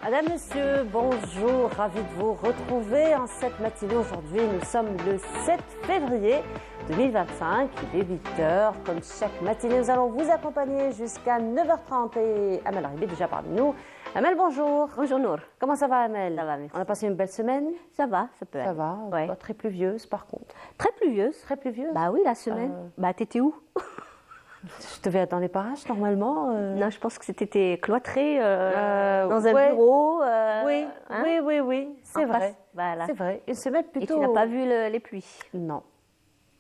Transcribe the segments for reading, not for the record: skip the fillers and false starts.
Madame, Monsieur, bonjour, ravi de vous retrouver en cette matinée. Aujourd'hui, nous sommes le 7 février 2025, il est 8h. Comme chaque matinée, nous allons vous accompagner jusqu'à 9h30 et Amel Arribé est déjà parmi nous. Amel, bonjour. Bonjour Nour. Comment ça va, Amel? Ça va, merci. On a passé une belle semaine? Ça va, ça peut Ça aller. va, Ouais. pas très pluvieuse par contre. Très pluvieuse. Très pluvieuse? Bah oui, la semaine. Bah t'étais où? Je devais être dans les parages normalement. Non, je pense que c'était cloîtré dans un ouais. bureau. Oui, hein, oui, c'est en vrai. face. Voilà. C'est vrai. Une semaine Et plutôt. tu n'as pas vu les pluies? Non.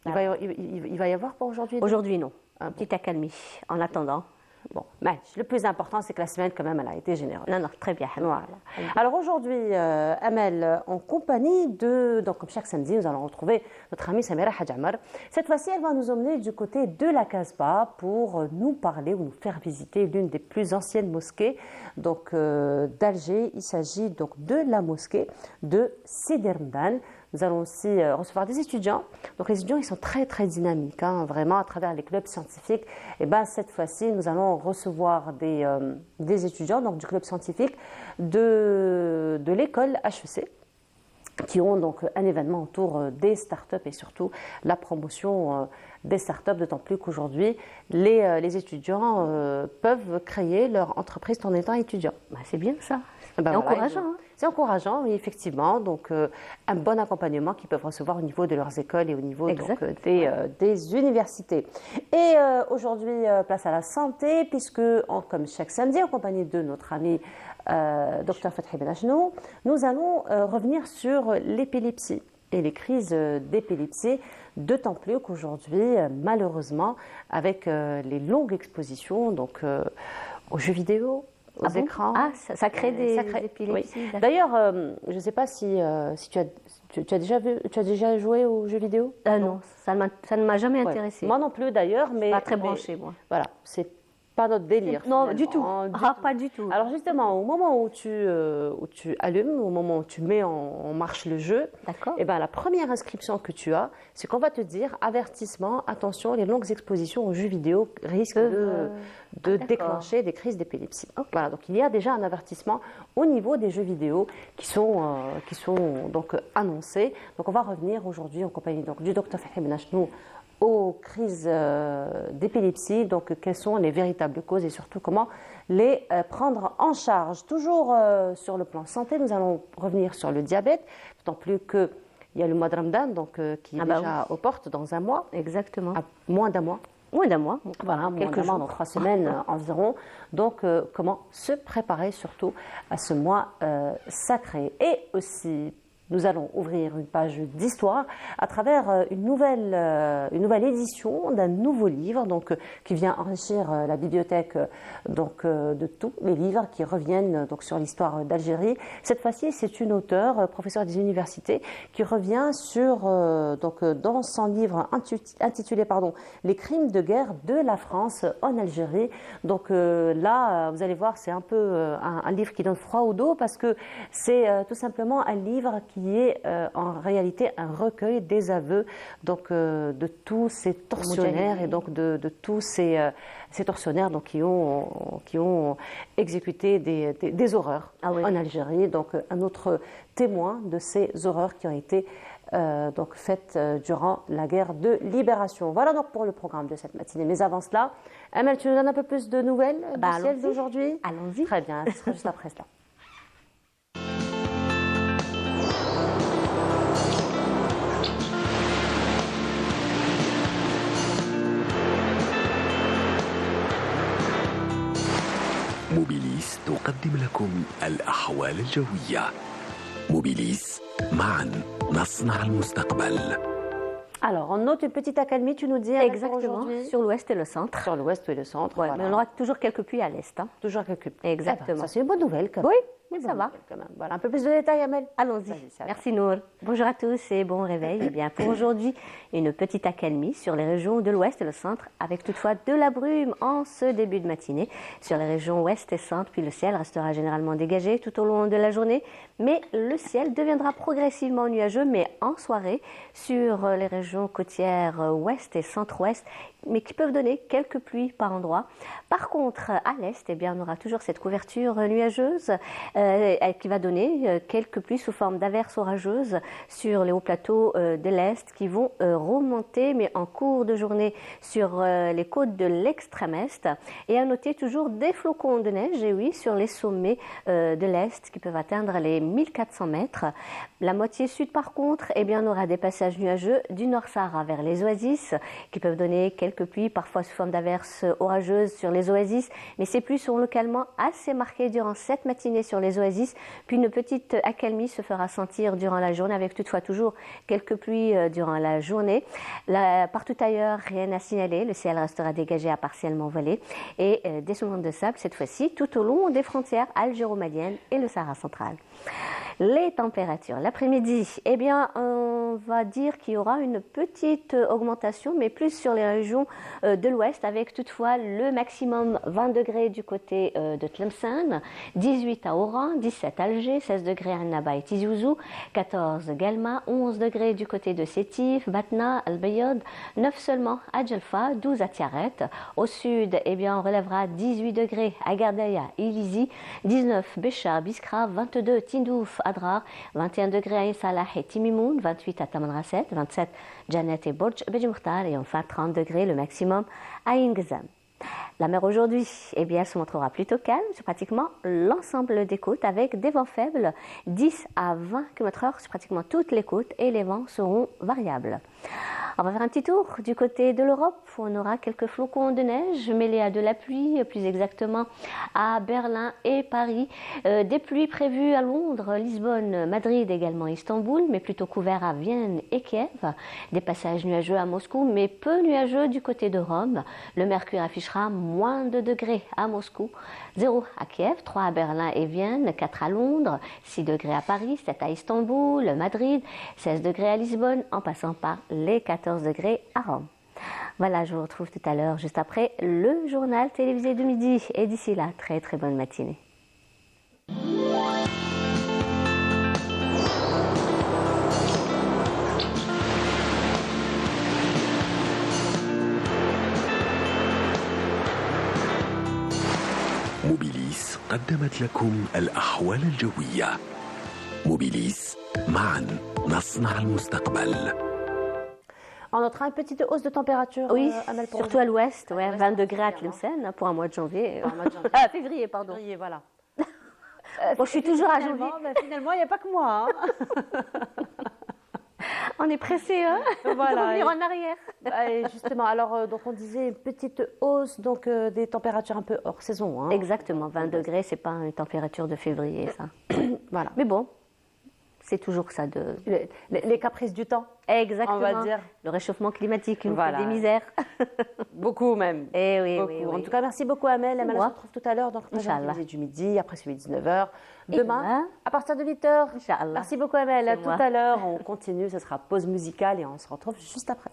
Voilà. Il va y avoir pour aujourd'hui? Aujourd'hui, non. Ah bon. Petite accalmie. En attendant. Bon, mais le plus important, c'est que la semaine, quand même, elle a été généreuse. Non, non, très bien. Voilà. Alors aujourd'hui, Amel, en compagnie de, donc comme chaque samedi, nous allons retrouver notre amie Samira Hadjamar. Cette fois-ci, elle va nous emmener du côté de la Casbah pour nous parler ou nous faire visiter l'une des plus anciennes mosquées donc d'Alger. Il s'agit donc de la mosquée de Sidi Ramadan. Nous allons aussi recevoir des étudiants. Donc les étudiants, ils sont très très dynamiques, hein, vraiment à travers les clubs scientifiques. Et ben cette fois-ci, nous allons recevoir des étudiants donc du club scientifique de l'école HEC, qui ont donc un événement autour des startups et surtout la promotion des startups, d'autant plus qu'aujourd'hui, les étudiants peuvent créer leur entreprise en étant étudiants. Bah, c'est bien ça. Ben C'est voilà, encourageant. Hein. C'est encourageant, oui, effectivement. Donc, un bon accompagnement qu'ils peuvent recevoir au niveau de leurs écoles et au niveau donc, des universités. Et aujourd'hui, place à la santé, puisque, comme chaque samedi, en compagnie de notre ami Dr Fathi Benachnou, nous allons revenir sur l'épilepsie et les crises d'épilepsie, d'autant plus qu'aujourd'hui, malheureusement, avec les longues expositions donc, aux jeux vidéo, aux écrans. Ah, ça crée des épilepsies. Oui. D'ailleurs, je ne sais pas si tu as déjà joué aux jeux vidéo? Non, ça ne m'a jamais intéressée. Moi non plus d'ailleurs, mais Pas très branchée, moi. Voilà, c'est pas notre délire. Non, du tout. Pas du tout. Alors justement, au moment où tu allumes, au moment où tu mets en marche le jeu, et ben, la première inscription que tu as, c'est qu'on va te dire avertissement, attention, les longues expositions aux jeux vidéo risquent de déclencher des crises d'épilepsie. Okay. Voilà, donc il y a déjà un avertissement au niveau des jeux vidéo qui sont donc annoncés. Donc on va revenir aujourd'hui en compagnie donc, du Dr Fathi Benachnou aux crises d'épilepsie, donc quelles sont les véritables causes et surtout comment les prendre en charge. Toujours sur le plan santé, nous allons revenir sur le diabète, d'autant plus qu'il y a le mois de Ramadan donc, qui est déjà aux portes dans un mois. Exactement. À moins d'un mois. Moins d'un mois. Voilà, quelques jours, dans 3 semaines environ. Donc, comment se préparer surtout à ce mois sacré. Et aussi, nous allons ouvrir une page d'histoire à travers une nouvelle édition d'un nouveau livre donc, qui vient enrichir la bibliothèque donc, de tous les livres qui reviennent donc, sur l'histoire d'Algérie. Cette fois-ci, c'est une auteure, professeure des universités, qui revient sur, donc, dans son livre intitulé Les crimes de guerre de la France en Algérie. Donc là, vous allez voir, c'est un peu un livre qui donne froid au dos parce que c'est tout simplement un livre qui est en réalité un recueil des aveux donc, de tous ces tortionnaires et donc de tous ces tortionnaires donc, qui ont exécuté des horreurs en Algérie. Donc un autre témoin de ces horreurs qui ont été donc faites durant la guerre de libération. Voilà donc pour le programme de cette matinée. Mais avant cela, Amel, tu nous donnes un peu plus de nouvelles du ciel d'aujourd'hui? Allons-y. Très bien, ce sera juste après cela. موبيليس تقدم لكم الأحوال الجوية. موبيليس معا نصنع المستقبل. Alors, on note une petite accalmie, tu nous dis exactement, sur l'ouest et le centre. Sur l'ouest et le centre. Ouais, voilà. Mais on aura toujours quelques pluies à l'est. Hein. Toujours quelques pluies. Exactement. Ça, c'est une bonne nouvelle quand même. Oui, ça va. Quand même. Voilà, un peu plus de détails, Amel. Allons-y. Merci Nour. Bonjour à tous et bon réveil. Eh bien, pour aujourd'hui, une petite accalmie sur les régions de l'ouest et le centre, avec toutefois de la brume en ce début de matinée. Sur les régions ouest et centre, puis le ciel restera généralement dégagé tout au long de la journée. Mais le ciel deviendra progressivement nuageux, mais en soirée, sur les régions côtières ouest et centre-ouest, mais qui peuvent donner quelques pluies par endroit. Par contre, à l'est, eh bien, on aura toujours cette couverture nuageuse qui va donner quelques pluies sous forme d'averses orageuses sur les hauts plateaux de l'est qui vont remonter, mais en cours de journée, sur les côtes de l'extrême est. Et à noter toujours des flocons de neige, et oui, sur les sommets de l'est qui peuvent atteindre les 1400 mètres. La moitié sud, par contre, eh bien, on aura des passages nuageux du Nord Sahara vers les oasis qui peuvent donner quelques pluies, parfois sous forme d'averses orageuses sur les oasis, mais ces pluies seront localement assez marquées durant cette matinée sur les oasis, puis une petite accalmie se fera sentir durant la journée, avec toutefois toujours quelques pluies durant la journée. Partout ailleurs, rien à signaler, le ciel restera dégagé à partiellement voilé, et des secondes de sable cette fois-ci tout au long des frontières algéro-maliennes et le Sahara central. Les températures, l'après-midi, eh bien, on va dire qu'il y aura une petite augmentation, mais plus sur les régions de l'ouest, avec toutefois le maximum 20 degrés du côté de Tlemcen, 18 à Oran, 17 à Alger, 16 degrés à Annaba et Tizi Ouzou, 14 Galma, 11 degrés du côté de Sétif, Batna, Al-Bayod, 9 seulement à Djelfa, 12 à Tiaret. Au sud, eh bien, on relèvera 18 degrés à Gardaïa et Ilizi, 19 Béchar, Biskra, 22 Tindouf, Adrar, 21 degrés à Salah et Timimoun, 28 à Tamanrasset, 27 Janet et Borj Bedjmourtar, et enfin 30 degrés le maximum à Ingzam. La mer aujourd'hui, eh bien, elle se montrera plutôt calme sur pratiquement l'ensemble des côtes, avec des vents faibles, 10 à 20 km/h sur pratiquement toutes les côtes, et les vents seront variables. On va faire un petit tour du côté de l'Europe, où on aura quelques flocons de neige mêlés à de la pluie, plus exactement à Berlin et Paris. Des pluies prévues à Londres, Lisbonne, Madrid, également Istanbul, mais plutôt couverts à Vienne et Kiev. Des passages nuageux à Moscou, mais peu nuageux du côté de Rome. Le mercure affichera moins de degrés à Moscou, 0 à Kiev, 3 à Berlin et Vienne, 4 à Londres, 6 degrés à Paris, 7 à Istanbul, Madrid, 16 degrés à Lisbonne, en passant par les 14 degrés à Rome. Voilà, je vous retrouve tout à l'heure, juste après le journal télévisé de midi. Et d'ici là, très très bonne matinée. موبيليس قدمت لكم الأحوال الجوية. موبيليس معا نصنع المستقبل. On notera une petite hausse de température. Oui, Amel, pour surtout à l'ouest, ouais, 20 degrés à Tlemcen pour un mois de janvier. Ah, février, pardon. Février, voilà. Bon, je suis toujours à janvier. Finalement, il n'y a pas que moi. Hein. On est pressé, hein, Voilà, de revenir en arrière. Et justement, alors, donc on disait une petite hausse donc, des températures un peu hors saison. Hein. Exactement, 20 degrés, c'est pas une température de février, ça. Voilà. Mais bon, c'est toujours ça de... Les caprices du temps. Exactement. On va dire. Le réchauffement climatique, il nous Voilà. fait des misères. Beaucoup même. Eh oui, Beaucoup. oui, En oui. tout cas, merci beaucoup Amel. Amel, on se moi. retrouve tout à l'heure dans le Inch'Allah. télévisé du midi, après celui de 19h. Et Demain, demain, à partir de 8h. Inch'Allah. Merci beaucoup Amel. C'est À tout moi. à l'heure. On continue. Ce sera pause musicale et on se retrouve juste après.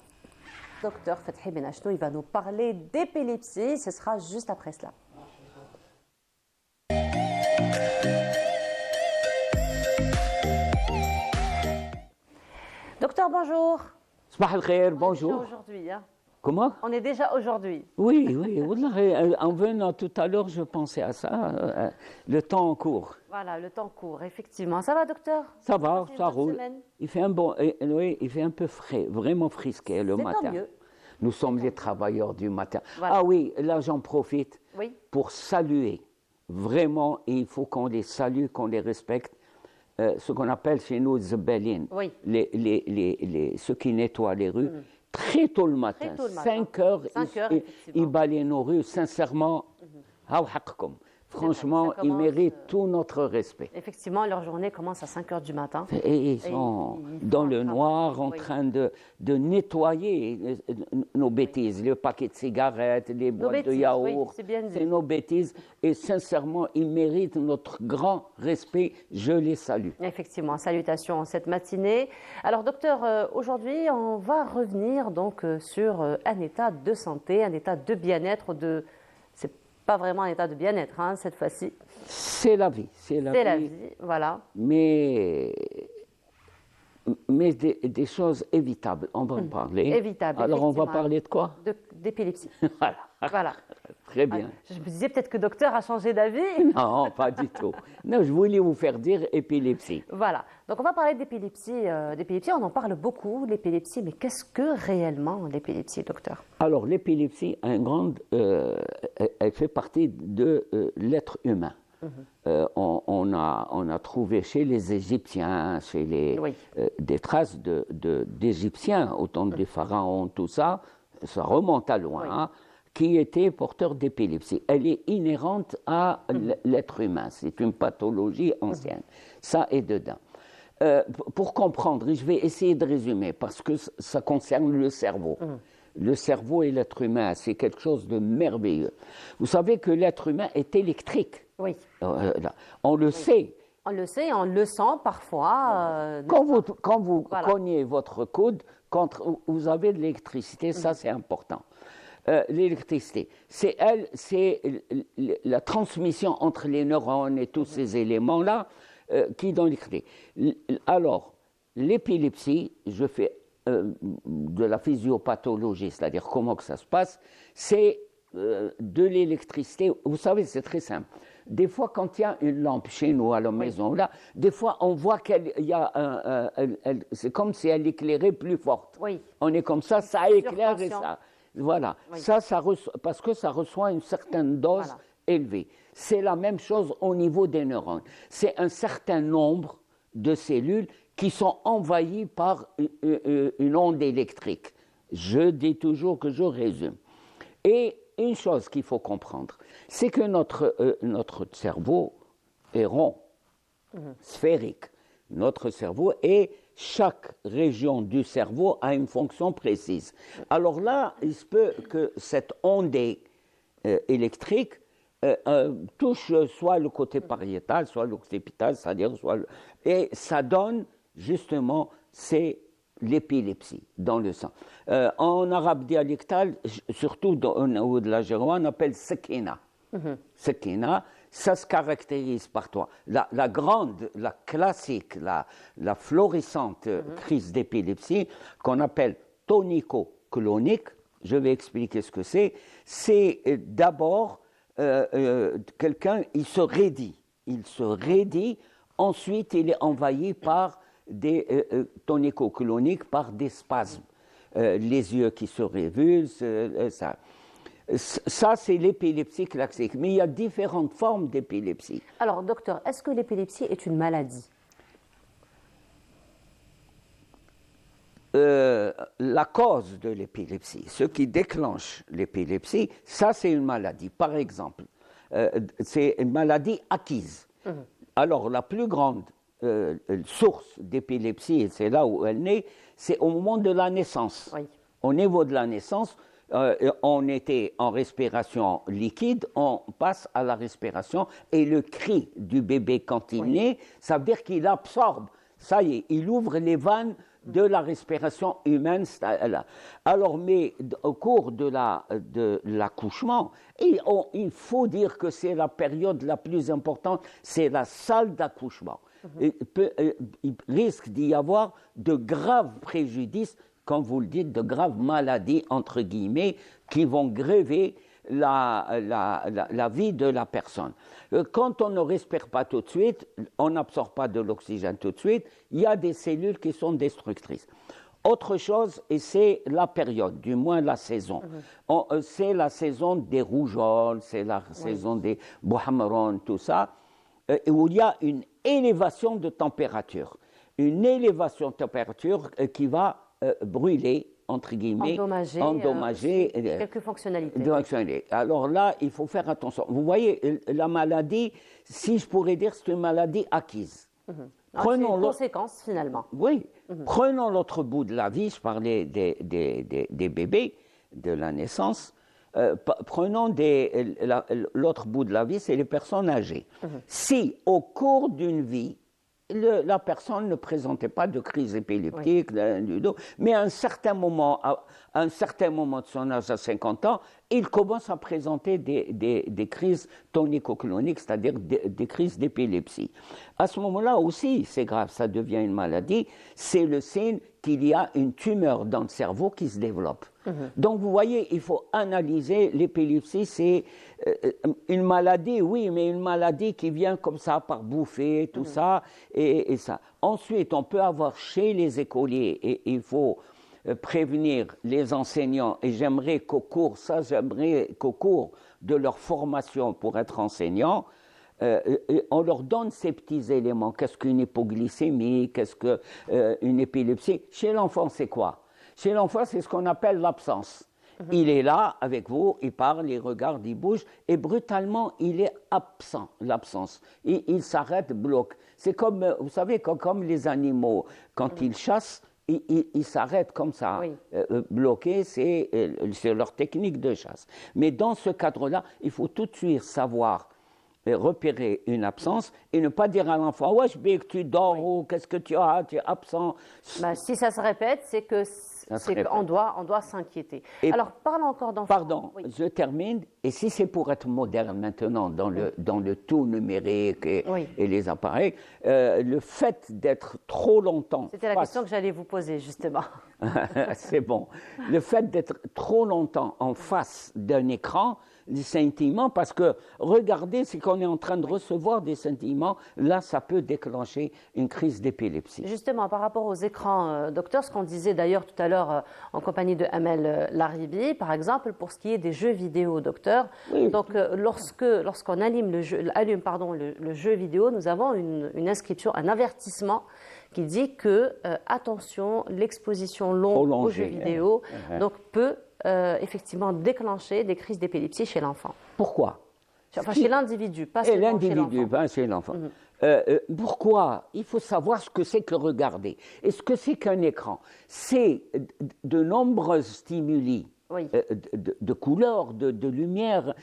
Docteur Fethi Benachno, il va nous parler d'épilepsie. Ce sera juste après cela. Docteur, bonjour. صباح الخير Déjà bonjour. aujourd'hui. Hein. Comment? On est déjà aujourd'hui. Oui, oui, wallahi, en venant tout à l'heure, je pensais à ça. Le temps en court. Voilà, le temps court, effectivement. Ça va, docteur? Ça va, C'est une ça bonne roule. semaine. Il fait oui, il fait un peu frais, vraiment frisqué le C'est tant matin. mieux. Nous sommes les travailleurs du matin. Voilà. Ah oui, là j'en profite Oui. pour saluer. Vraiment, et il faut qu'on les salue, qu'on les respecte. Ce qu'on appelle chez nous Zebelin, Oui. ceux qui nettoient les rues, très tôt le matin, Très tôt le matin. 5 heures, 5 heures, ils effectivement. balayent nos rues, sincèrement, haou haqqkom. Franchement, ça ils commence, méritent tout notre respect. Effectivement, leur journée commence à 5 h du matin. Et ils sont ils dans font le un noir travail, en oui. train de nettoyer nos bêtises, les paquets de cigarettes, les boîtes de bêtises, yaourt. oui, c'est bien dit. C'est nos bêtises. Et sincèrement, ils méritent notre grand respect. Je les salue. Effectivement, salutations en cette matinée. Alors, docteur, aujourd'hui, on va revenir donc sur un état de santé, un état de bien-être. C'est pas vraiment un état de bien-être hein, cette fois-ci. C'est la vie. C'est C'est la vie, voilà. Mais Mais des choses évitables, on va en parler. Évitables, Alors on va effectivement. parler de quoi? D'épilepsie. Voilà, Voilà. très bien. Je me disais peut-être que le docteur a changé d'avis. Non, pas du tout. Non, je voulais vous faire dire épilepsie. Voilà. Donc on va parler d'épilepsie. D'épilepsie, on en parle beaucoup, l'épilepsie. Mais qu'est-ce que réellement l'épilepsie, docteur? Alors l'épilepsie, elle fait partie de l'être humain. On a trouvé chez les Égyptiens, des traces d'Égyptiens, au temps des pharaons, tout ça, ça remonte à loin, hein, qui étaient porteurs d'épilepsie. Elle est inhérente à l'être humain, c'est une pathologie ancienne. Ça est dedans. Pour comprendre, je vais essayer de résumer, parce que ça concerne le cerveau. Le cerveau et l'être humain, c'est quelque chose de merveilleux. Vous savez que l'être humain est électrique. Oui. On le sait. On le sait, on le sent parfois. Quand vous Voilà. cognez votre coude, quand vous avez de l'électricité, ça c'est important. L'électricité, c'est la transmission entre les neurones et tous ces éléments-là qui donnent l'électricité. Alors, l'épilepsie, je fais de la physiopathologie, c'est-à-dire comment que ça se passe, c'est de l'électricité. Vous savez, c'est très simple. Des fois, quand il y a une lampe chez nous à la maison, là, des fois, on voit qu'il y a c'est comme si elle éclairait plus forte. Oui. On est comme ça éclaire et Surtension. ça. Voilà. Oui. Parce que ça reçoit une certaine dose Voilà. élevée. C'est la même chose au niveau des neurones. C'est un certain nombre de cellules qui sont envahies par une onde électrique. Je dis toujours que je résume. Et une chose qu'il faut comprendre, c'est que notre cerveau est rond, sphérique. Notre cerveau, et chaque région du cerveau a une fonction précise. Alors là, il se peut que cette ondée électrique touche soit le côté pariétal, soit l'occipital, c'est-à-dire et ça donne justement, c'est l'épilepsie dans le sang. En arabe dialectal, surtout au niveau de la Géroa, on appelle sekina. Sekina, ça se caractérise par toi. La grande, la classique, la florissante crise d'épilepsie, qu'on appelle tonico-clonique, je vais expliquer ce que c'est d'abord quelqu'un, il se raidit, ensuite il est envahi par des tonico-cloniques, par des spasmes. Les yeux qui se révulsent, ça. Ça, c'est l'épilepsie classique. Mais il y a différentes formes d'épilepsie. Alors, docteur, est-ce que l'épilepsie est une maladie? La cause de l'épilepsie, ce qui déclenche l'épilepsie, ça, c'est une maladie. Par exemple, c'est une maladie acquise. Alors, la plus grande source d'épilepsie, et c'est là où elle naît, c'est au moment de la naissance. Oui. Au niveau de la naissance, on était en respiration liquide, on passe à la respiration, et le cri du bébé quand il naît, ça veut dire qu'il absorbe, ça y est, il ouvre les vannes de la respiration humaine. Alors, mais au cours de l'accouchement, il faut dire que c'est la période la plus importante, c'est la salle d'accouchement. Il risque d'y avoir de graves préjudices, comme vous le dites, de graves maladies, entre guillemets, qui vont grever la vie de la personne. Quand on ne respire pas tout de suite, on n'absorbe pas de l'oxygène tout de suite, il y a des cellules qui sont destructrices. Autre chose, et c'est la période, du moins la saison. C'est la saison des rougeoles, c'est la saison des bouhamron, tout ça, où il y a une élévation de température. Une élévation de température qui va brûler, entre guillemets, endommager quelques fonctionnalités. Alors là, il faut faire attention. Vous voyez, la maladie, si je pourrais dire, c'est une maladie acquise. C'est une conséquence, finalement. Oui. Prenons l'autre bout de la vie, je parlais des bébés, de la naissance. Prenons l'autre bout de la vie, c'est les personnes âgées. Si, au cours d'une vie, la personne ne présentait pas de crise épileptique, mais à un certain moment de son âge, à 50 ans, il commence à présenter des crises tonico-cloniques, c'est-à-dire des crises d'épilepsie. À ce moment-là aussi, c'est grave, ça devient une maladie, c'est le signe qu'il y a une tumeur dans le cerveau qui se développe. Donc vous voyez, il faut analyser l'épilepsie, c'est une maladie, oui, mais une maladie qui vient comme ça par bouffée, tout ça, et ça. Ensuite, on peut avoir chez les écoliers, et il faut prévenir les enseignants, et j'aimerais qu'au cours de leur formation pour être enseignants, on leur donne ces petits éléments. Qu'est-ce qu'une hypoglycémie? Qu'est-ce qu'une épilepsie? Chez l'enfant, c'est quoi? Chez l'enfant, c'est ce qu'on appelle l'absence. Il est là avec vous, il parle, il regarde, il bouge, et brutalement, il est absent, l'absence. Il s'arrête, bloque. C'est comme, vous savez, comme les animaux, quand ils chassent, ils s'arrêtent comme ça. Oui. Bloqués, c'est leur technique de chasse. Mais dans ce cadre-là, il faut tout de suite savoir repérer une absence et ne pas dire à l'enfant « Wesh, Big, tu dors ou qu'est-ce que tu as, tu es absent ». Si ça se répète, c'est qu'on doit s'inquiéter. Alors, parlons encore d'enfants. Pardon, je termine. Et si c'est pour être moderne maintenant dans le tout numérique et les appareils, le fait d'être trop longtemps… C'était la question que j'allais vous poser, justement. C'est bon. Le fait d'être trop longtemps en face d'un écran, des scintillements, parce que regardez, c'est qu'on est en train de recevoir des scintillements, là, ça peut déclencher une crise d'épilepsie. Justement, par rapport aux écrans, docteur, ce qu'on disait d'ailleurs tout à l'heure en compagnie de Amel Laribi, par exemple, pour ce qui est des jeux vidéo, docteur, donc lorsqu'on allume le jeu vidéo, nous avons une inscription, un avertissement qui dit que, attention, l'exposition longue aux jeux vidéo donc, peut effectivement déclencher des crises d'épilepsie chez l'enfant. Pourquoi? Enfin, chez l'individu, pas seulement chez l'enfant. L'individu, pas chez l'enfant. Pourquoi? Il faut savoir ce que c'est que regarder. Et ce que c'est qu'un écran. C'est de nombreux stimuli. De couleurs, de lumière.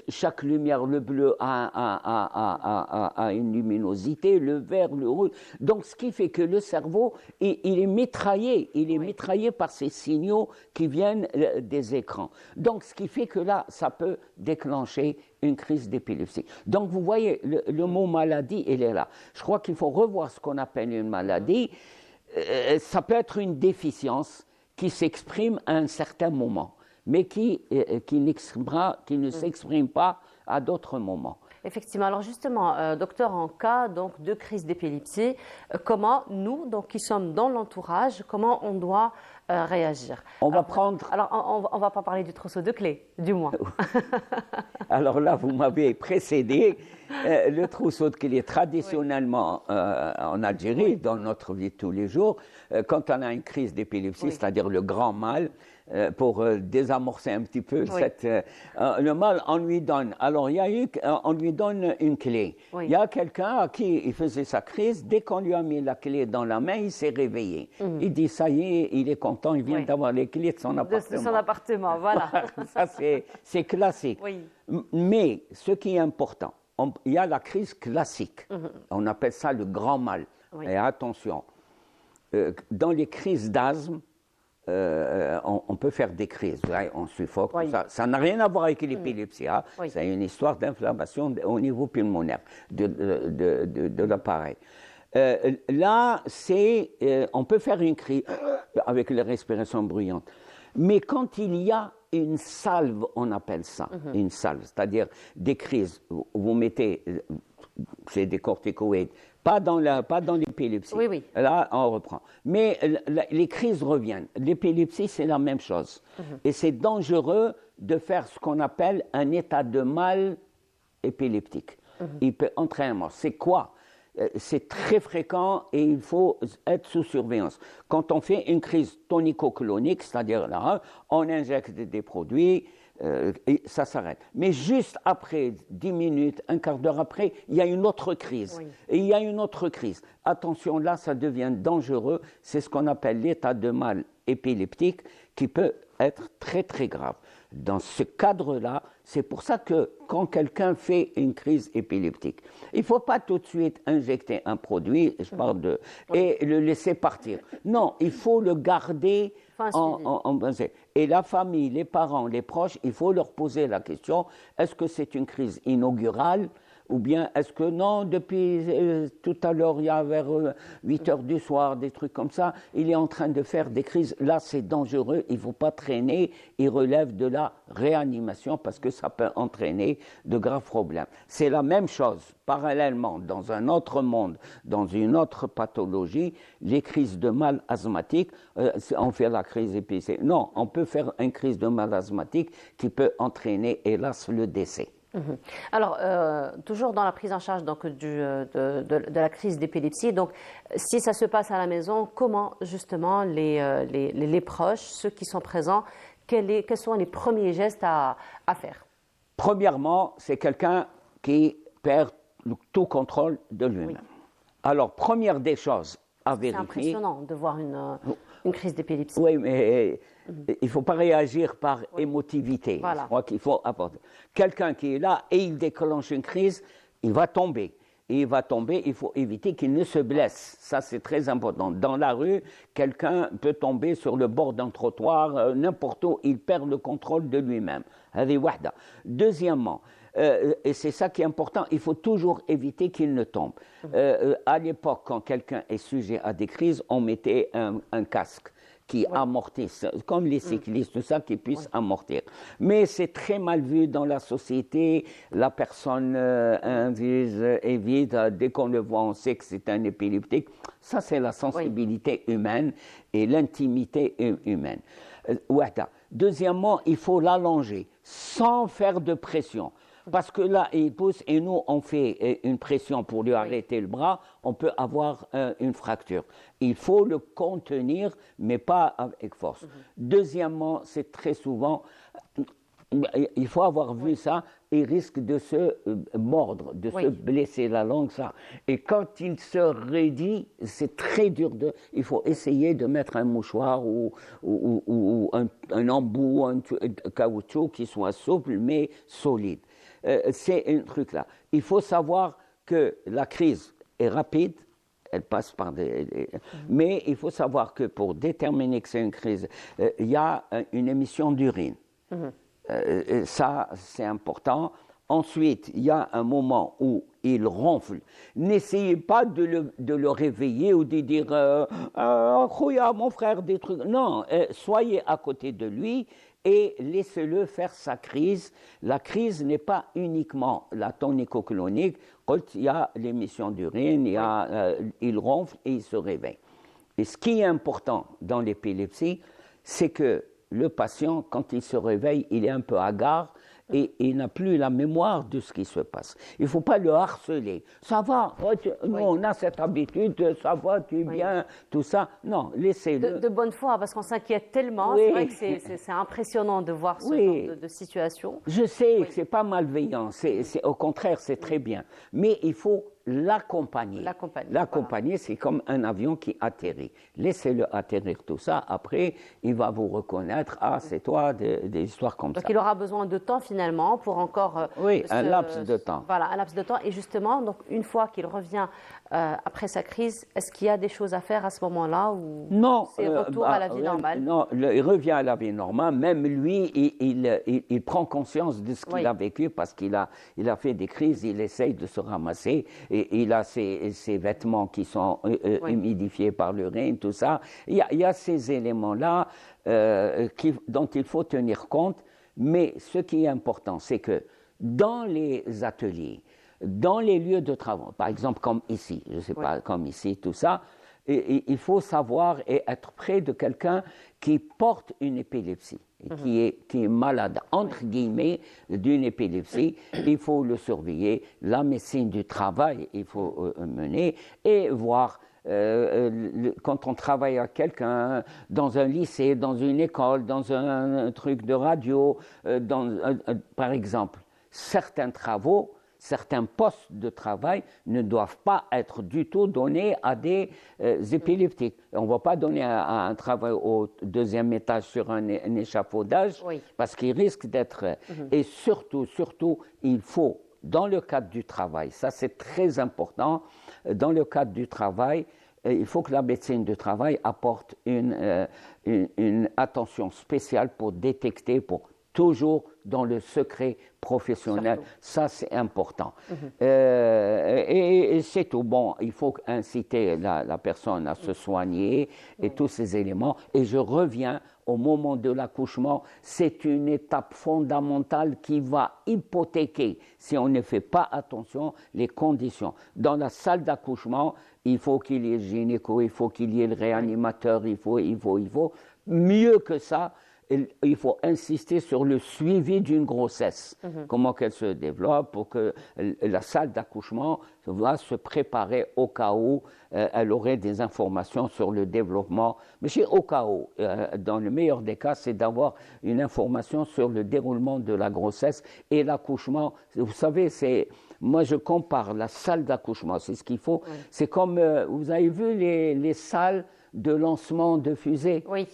Chaque lumière, le bleu a une luminosité, le vert, le rouge. Donc, ce qui fait que le cerveau, il est mitraillé. Il est mitraillé par ces signaux qui viennent des écrans. Donc, ce qui fait que là, ça peut déclencher une crise d'épilepsie. Donc, vous voyez, le mot maladie, il est là. Je crois qu'il faut revoir ce qu'on appelle une maladie. Ça peut être une déficience qui s'exprime à un certain moment, mais qui ne s'exprime pas à d'autres moments. Effectivement. Alors justement, docteur, en cas donc, de crise d'épilepsie, comment nous, donc, qui sommes dans l'entourage, comment on doit réagir? On va pas parler du trousseau de clés, du moins. Alors là, vous m'avez précédé. Le trousseau de clés, traditionnellement en Algérie, dans notre vie de tous les jours, quand on a une crise d'épilepsie, c'est-à-dire le grand mal, pour désamorcer un petit peu le mal, on lui donne. Alors, on lui donne une clé. Il y a quelqu'un à qui il faisait sa crise, dès qu'on lui a mis la clé dans la main, il s'est réveillé. Il dit, ça y est, il est content, il vient d'avoir les clés de son appartement. De son appartement, voilà. Ça, c'est classique. Mais ce qui est important, il y a la crise classique. On appelle ça le grand mal. Et attention, dans les crises d'asthme, on peut faire des crises, on suffoque, ça n'a rien à voir avec l'épilepsie, c'est une histoire d'inflammation au niveau pulmonaire de l'appareil. Là, on peut faire une crise avec la respiration bruyante, mais quand il y a une salve, on appelle ça, une salve, c'est-à-dire des crises, vous mettez, c'est des corticoïdes, pas dans l'épilepsie. Là, on reprend. Mais les crises reviennent. L'épilepsie, c'est la même chose. Et c'est dangereux de faire ce qu'on appelle un état de mal épileptique. Il peut entraîner un mort. C'est quoi? C'est très fréquent et il faut être sous surveillance. Quand on fait une crise tonico-clonique, c'est-à-dire là, on injecte des produits, et ça s'arrête. Mais juste après 10 minutes, un quart d'heure après, il y a une autre crise. Et il y a une autre crise. Attention, là, ça devient dangereux. C'est ce qu'on appelle l'état de mal épileptique qui peut être très, très grave. Dans ce cadre-là, c'est pour ça que quand quelqu'un fait une crise épileptique, il ne faut pas tout de suite injecter un produit, je parle et le laisser partir. Non, il faut le garder Et la famille, les parents, les proches, il faut leur poser la question, est-ce que c'est une crise inaugurale ou bien est-ce que non, depuis tout à l'heure, il y a vers 8 heures du soir, des trucs comme ça, il est en train de faire des crises. Là, c'est dangereux, il ne faut pas traîner, il relève de la réanimation parce que ça peut entraîner de graves problèmes. C'est la même chose, parallèlement, dans un autre monde, dans une autre pathologie, les crises de mal asthmatique, on fait la crise épicée. Non, on peut faire une crise de mal asthmatique qui peut entraîner, hélas, le décès. Alors, toujours dans la prise en charge donc, de la crise d'épilepsie, donc si ça se passe à la maison, comment justement les proches, ceux qui sont présents, quels sont les premiers gestes à faire? Premièrement, c'est quelqu'un qui perd tout contrôle de lui-même. Oui. Alors, première des choses à vérifier... C'est impressionnant de voir une crise d'épilepsie. Oui, mais il ne faut pas réagir par émotivité. Voilà. Je crois qu'il faut apporter. Quelqu'un qui est là et il déclenche une crise, il va tomber. Et il va tomber, il faut éviter qu'il ne se blesse. Ça, c'est très important. Dans la rue, quelqu'un peut tomber sur le bord d'un trottoir, n'importe où, il perd le contrôle de lui-même. Deuxièmement, et c'est ça qui est important, il faut toujours éviter qu'il ne tombe. À l'époque, quand quelqu'un est sujet à des crises, on mettait un casque qui amortisse, comme les cyclistes, tout ça, qui puissent amortir. Mais c'est très mal vu dans la société, la personne évite, dès qu'on le voit, on sait que c'est un épileptique. Ça, c'est la sensibilité humaine et l'intimité humaine. Deuxièmement, il faut l'allonger sans faire de pression. Parce que là, il pousse et nous, on fait une pression pour lui arrêter le bras, on peut avoir une fracture. Il faut le contenir, mais pas avec force. Deuxièmement, c'est très souvent, il faut avoir vu ça, il risque de se mordre, de se blesser la langue, ça. Et quand il se raidit, c'est très dur. Il faut essayer de mettre un mouchoir ou un embout, un caoutchouc qui soit souple, mais solide. C'est un truc là. Il faut savoir que la crise est rapide, elle passe par mais il faut savoir que pour déterminer que c'est une crise, il y a une émission d'urine. Ça, c'est important. Ensuite, il y a un moment où il ronfle. N'essayez pas de le réveiller ou de dire Khoya, mon frère, des trucs. Non, soyez à côté de lui et laissez-le faire sa crise. La crise n'est pas uniquement la tonico-clonique. Quand il y a l'émission d'urine, il ronfle et il se réveille. Et ce qui est important dans l'épilepsie, c'est que le patient, quand il se réveille, il est un peu hagard et il n'a plus la mémoire de ce qui se passe. Il ne faut pas le harceler. Ça va, nous on a cette habitude, ça va, tu es bien, tout ça. Non, laissez-le. De bonne foi, parce qu'on s'inquiète tellement. C'est vrai que c'est impressionnant de voir ce genre de situation. Je sais que ce n'est pas malveillant, au contraire, c'est très bien. Mais il faut l'accompagner. L'accompagner, c'est comme un avion qui atterrit. Laissez-le atterrir tout ça. Après, il va vous reconnaître. Ah, c'est toi, des histoires comme ça. Donc, il aura besoin de temps finalement pour encore. Un laps de temps. Voilà, un laps de temps. Et justement, donc une fois qu'il revient après sa crise, est-ce qu'il y a des choses à faire à ce moment-là ou non, c'est retour à la vie normale? Non, il revient à la vie normale. Même lui, il prend conscience de ce qu'il a vécu parce qu'il a fait des crises. Il essaye de se ramasser. Et il a ses vêtements qui sont humidifiés par l'urine, tout ça. Il y a ces éléments-là dont il faut tenir compte. Mais ce qui est important, c'est que dans les ateliers, dans les lieux de travail, par exemple comme ici, je ne sais pas, comme ici, tout ça, il faut savoir et être près de quelqu'un qui porte une épilepsie, qui est malade, entre guillemets, d'une épilepsie. Il faut le surveiller. La médecine du travail, il faut mener et voir. Quand on travaille avec quelqu'un dans un lycée, dans une école, dans un truc de radio, par exemple, certains travaux, certains postes de travail ne doivent pas être du tout donnés à des épileptiques. On ne va pas donner un travail au deuxième étage sur un échafaudage parce qu'il risque d'être... Et surtout, il faut, dans le cadre du travail, ça c'est très important, dans le cadre du travail, il faut que la médecine du travail apporte une attention spéciale pour détecter, pour toujours dans le secret professionnel. Surtout. Ça, c'est important. Et c'est tout. Bon, il faut inciter la personne à se soigner et tous ces éléments. Et je reviens au moment de l'accouchement. C'est une étape fondamentale qui va hypothéquer, si on ne fait pas attention, les conditions. Dans la salle d'accouchement, il faut qu'il y ait le gynéco, il faut qu'il y ait le réanimateur, il faut. Mieux que ça, il faut insister sur le suivi d'une grossesse, comment qu'elle se développe pour que la salle d'accouchement va se préparer au cas où elle aurait des informations sur le développement. Mais au cas où, dans le meilleur des cas, c'est d'avoir une information sur le déroulement de la grossesse et l'accouchement. Vous savez, moi je compare la salle d'accouchement, c'est ce qu'il faut. Oui. C'est comme, vous avez vu les salles de lancement de fusée. Oui.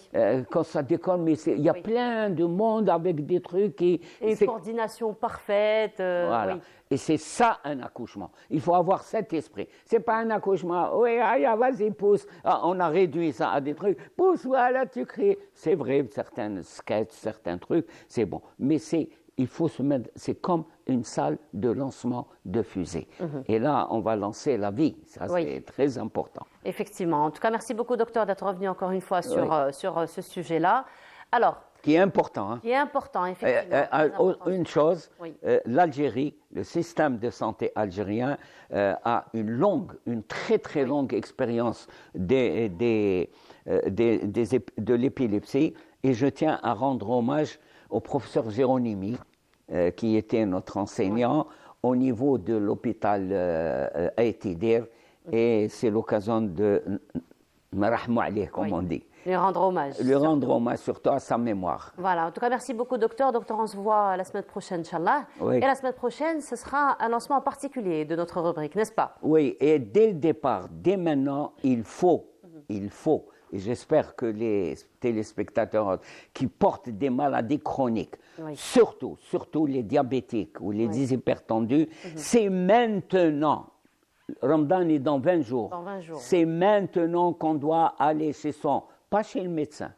Quand ça décolle, mais il y a plein de monde avec des trucs. Et une coordination parfaite. Voilà. Oui. Et c'est ça un accouchement. Il faut avoir cet esprit. C'est pas un accouchement. Oui, vas-y, pousse. On a réduit ça à des trucs. Pousse, voilà, tu cries. C'est vrai, certains sketchs, certains trucs, c'est bon. Mais il faut se mettre. C'est comme une salle de lancement de fusée. Et là, on va lancer la vie. Ça, c'est très important. Effectivement. En tout cas, merci beaucoup, docteur, d'être revenu encore une fois sur ce sujet-là. Alors. Qui est important. Hein. Qui est important, effectivement. Une chose, l'Algérie, le système de santé algérien a une très très longue expérience de l'épilepsie. Et je tiens à rendre hommage au professeur Géronimi, qui était notre enseignant au niveau de l'hôpital Aïtidir. Et c'est l'occasion de marahmou alayh, comme on dit. Lui rendre hommage. Lui rendre hommage, surtout à sa mémoire. Voilà, en tout cas, merci beaucoup, docteur. Docteur, on se voit la semaine prochaine, Inch'Allah. Oui. Et la semaine prochaine, ce sera un lancement particulier de notre rubrique, n'est-ce pas? Oui, et dès le départ, dès maintenant, il faut, et j'espère que les téléspectateurs qui portent des maladies chroniques, surtout les diabétiques ou les hypertendus, c'est maintenant. Ramadan est dans 20 jours. C'est maintenant qu'on doit aller pas chez le médecin,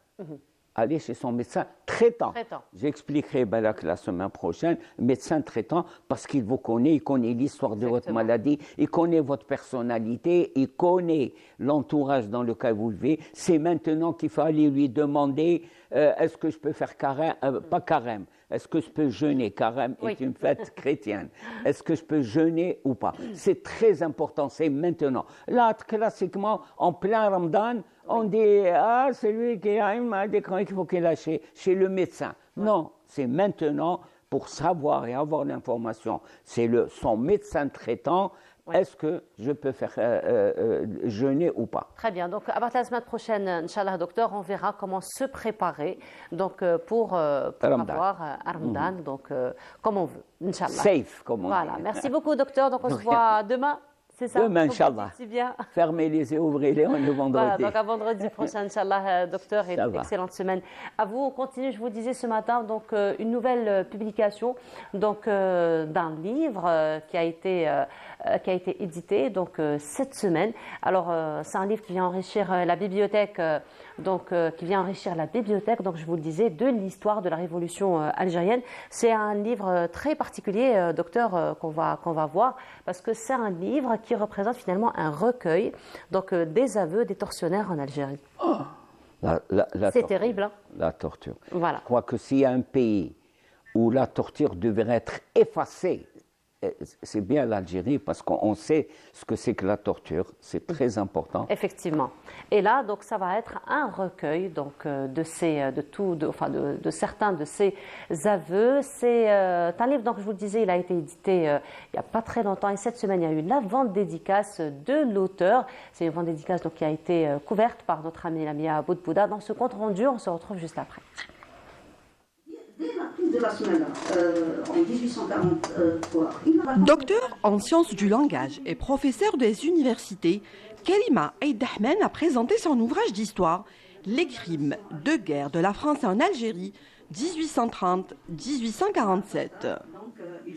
aller chez son médecin traitant. J'expliquerai la semaine prochaine, médecin traitant, parce qu'il vous connaît, il connaît l'histoire de votre maladie, il connaît votre personnalité, il connaît l'entourage dans lequel vous vivez. C'est maintenant qu'il faut aller lui demander est-ce que je peux faire carême, pas carême, est-ce que je peux jeûner? Carême est une fête chrétienne. Est-ce que je peux jeûner ou pas? C'est très important, c'est maintenant. Là, classiquement, en plein Ramadan, on dit celui qui a une maladie chronique, il faut qu'il aille chez le médecin. Non, c'est maintenant pour savoir et avoir l'information. C'est son médecin traitant. Est-ce que je peux faire jeûner ou pas? Très bien. Donc, à partir de la semaine prochaine, Inch'Allah, docteur, on verra comment se préparer pour avoir un Ramadan, donc comme on veut, Inch'Allah. Safe, comme on dit. Voilà. Merci beaucoup, docteur. Donc, on se voit demain. C'est ça. Demain, Inch'Allah. Bien. Fermez les yeux, ouvrez-les, on est vendredi. Voilà, donc à vendredi prochain, Inch'Allah, docteur, et une excellente semaine à vous. On continue, je vous disais ce matin, donc une nouvelle publication d'un livre qui a été édité cette semaine. Alors, c'est un livre qui vient enrichir la bibliothèque, donc je vous le disais, de l'histoire de la révolution algérienne. C'est un livre très particulier, docteur, qu'on va voir, parce que c'est un livre qui représente finalement un recueil des aveux des tortionnaires en Algérie. C'est terrible. Hein? La torture. Voilà. Je crois que s'il y a un pays où la torture devrait être effacée, c'est bien l'Algérie, parce qu'on sait ce que c'est que la torture. C'est très important. Effectivement. Et là, donc, ça va être un recueil de certains de ces aveux. C'est un livre, donc, je vous le disais, il a été édité il n'y a pas très longtemps. Et cette semaine, il y a eu la vente dédicace de l'auteur. C'est une vente dédicace qui a été couverte par notre ami Lamia Boudbouda. Dans ce compte rendu, on se retrouve juste après. Dès la prise de la Semana, en 1843, docteur en sciences du langage et professeur des universités, Kalima Eid Ahmed a présenté son ouvrage d'histoire, Les crimes de guerre de la France en Algérie, 1830-1847.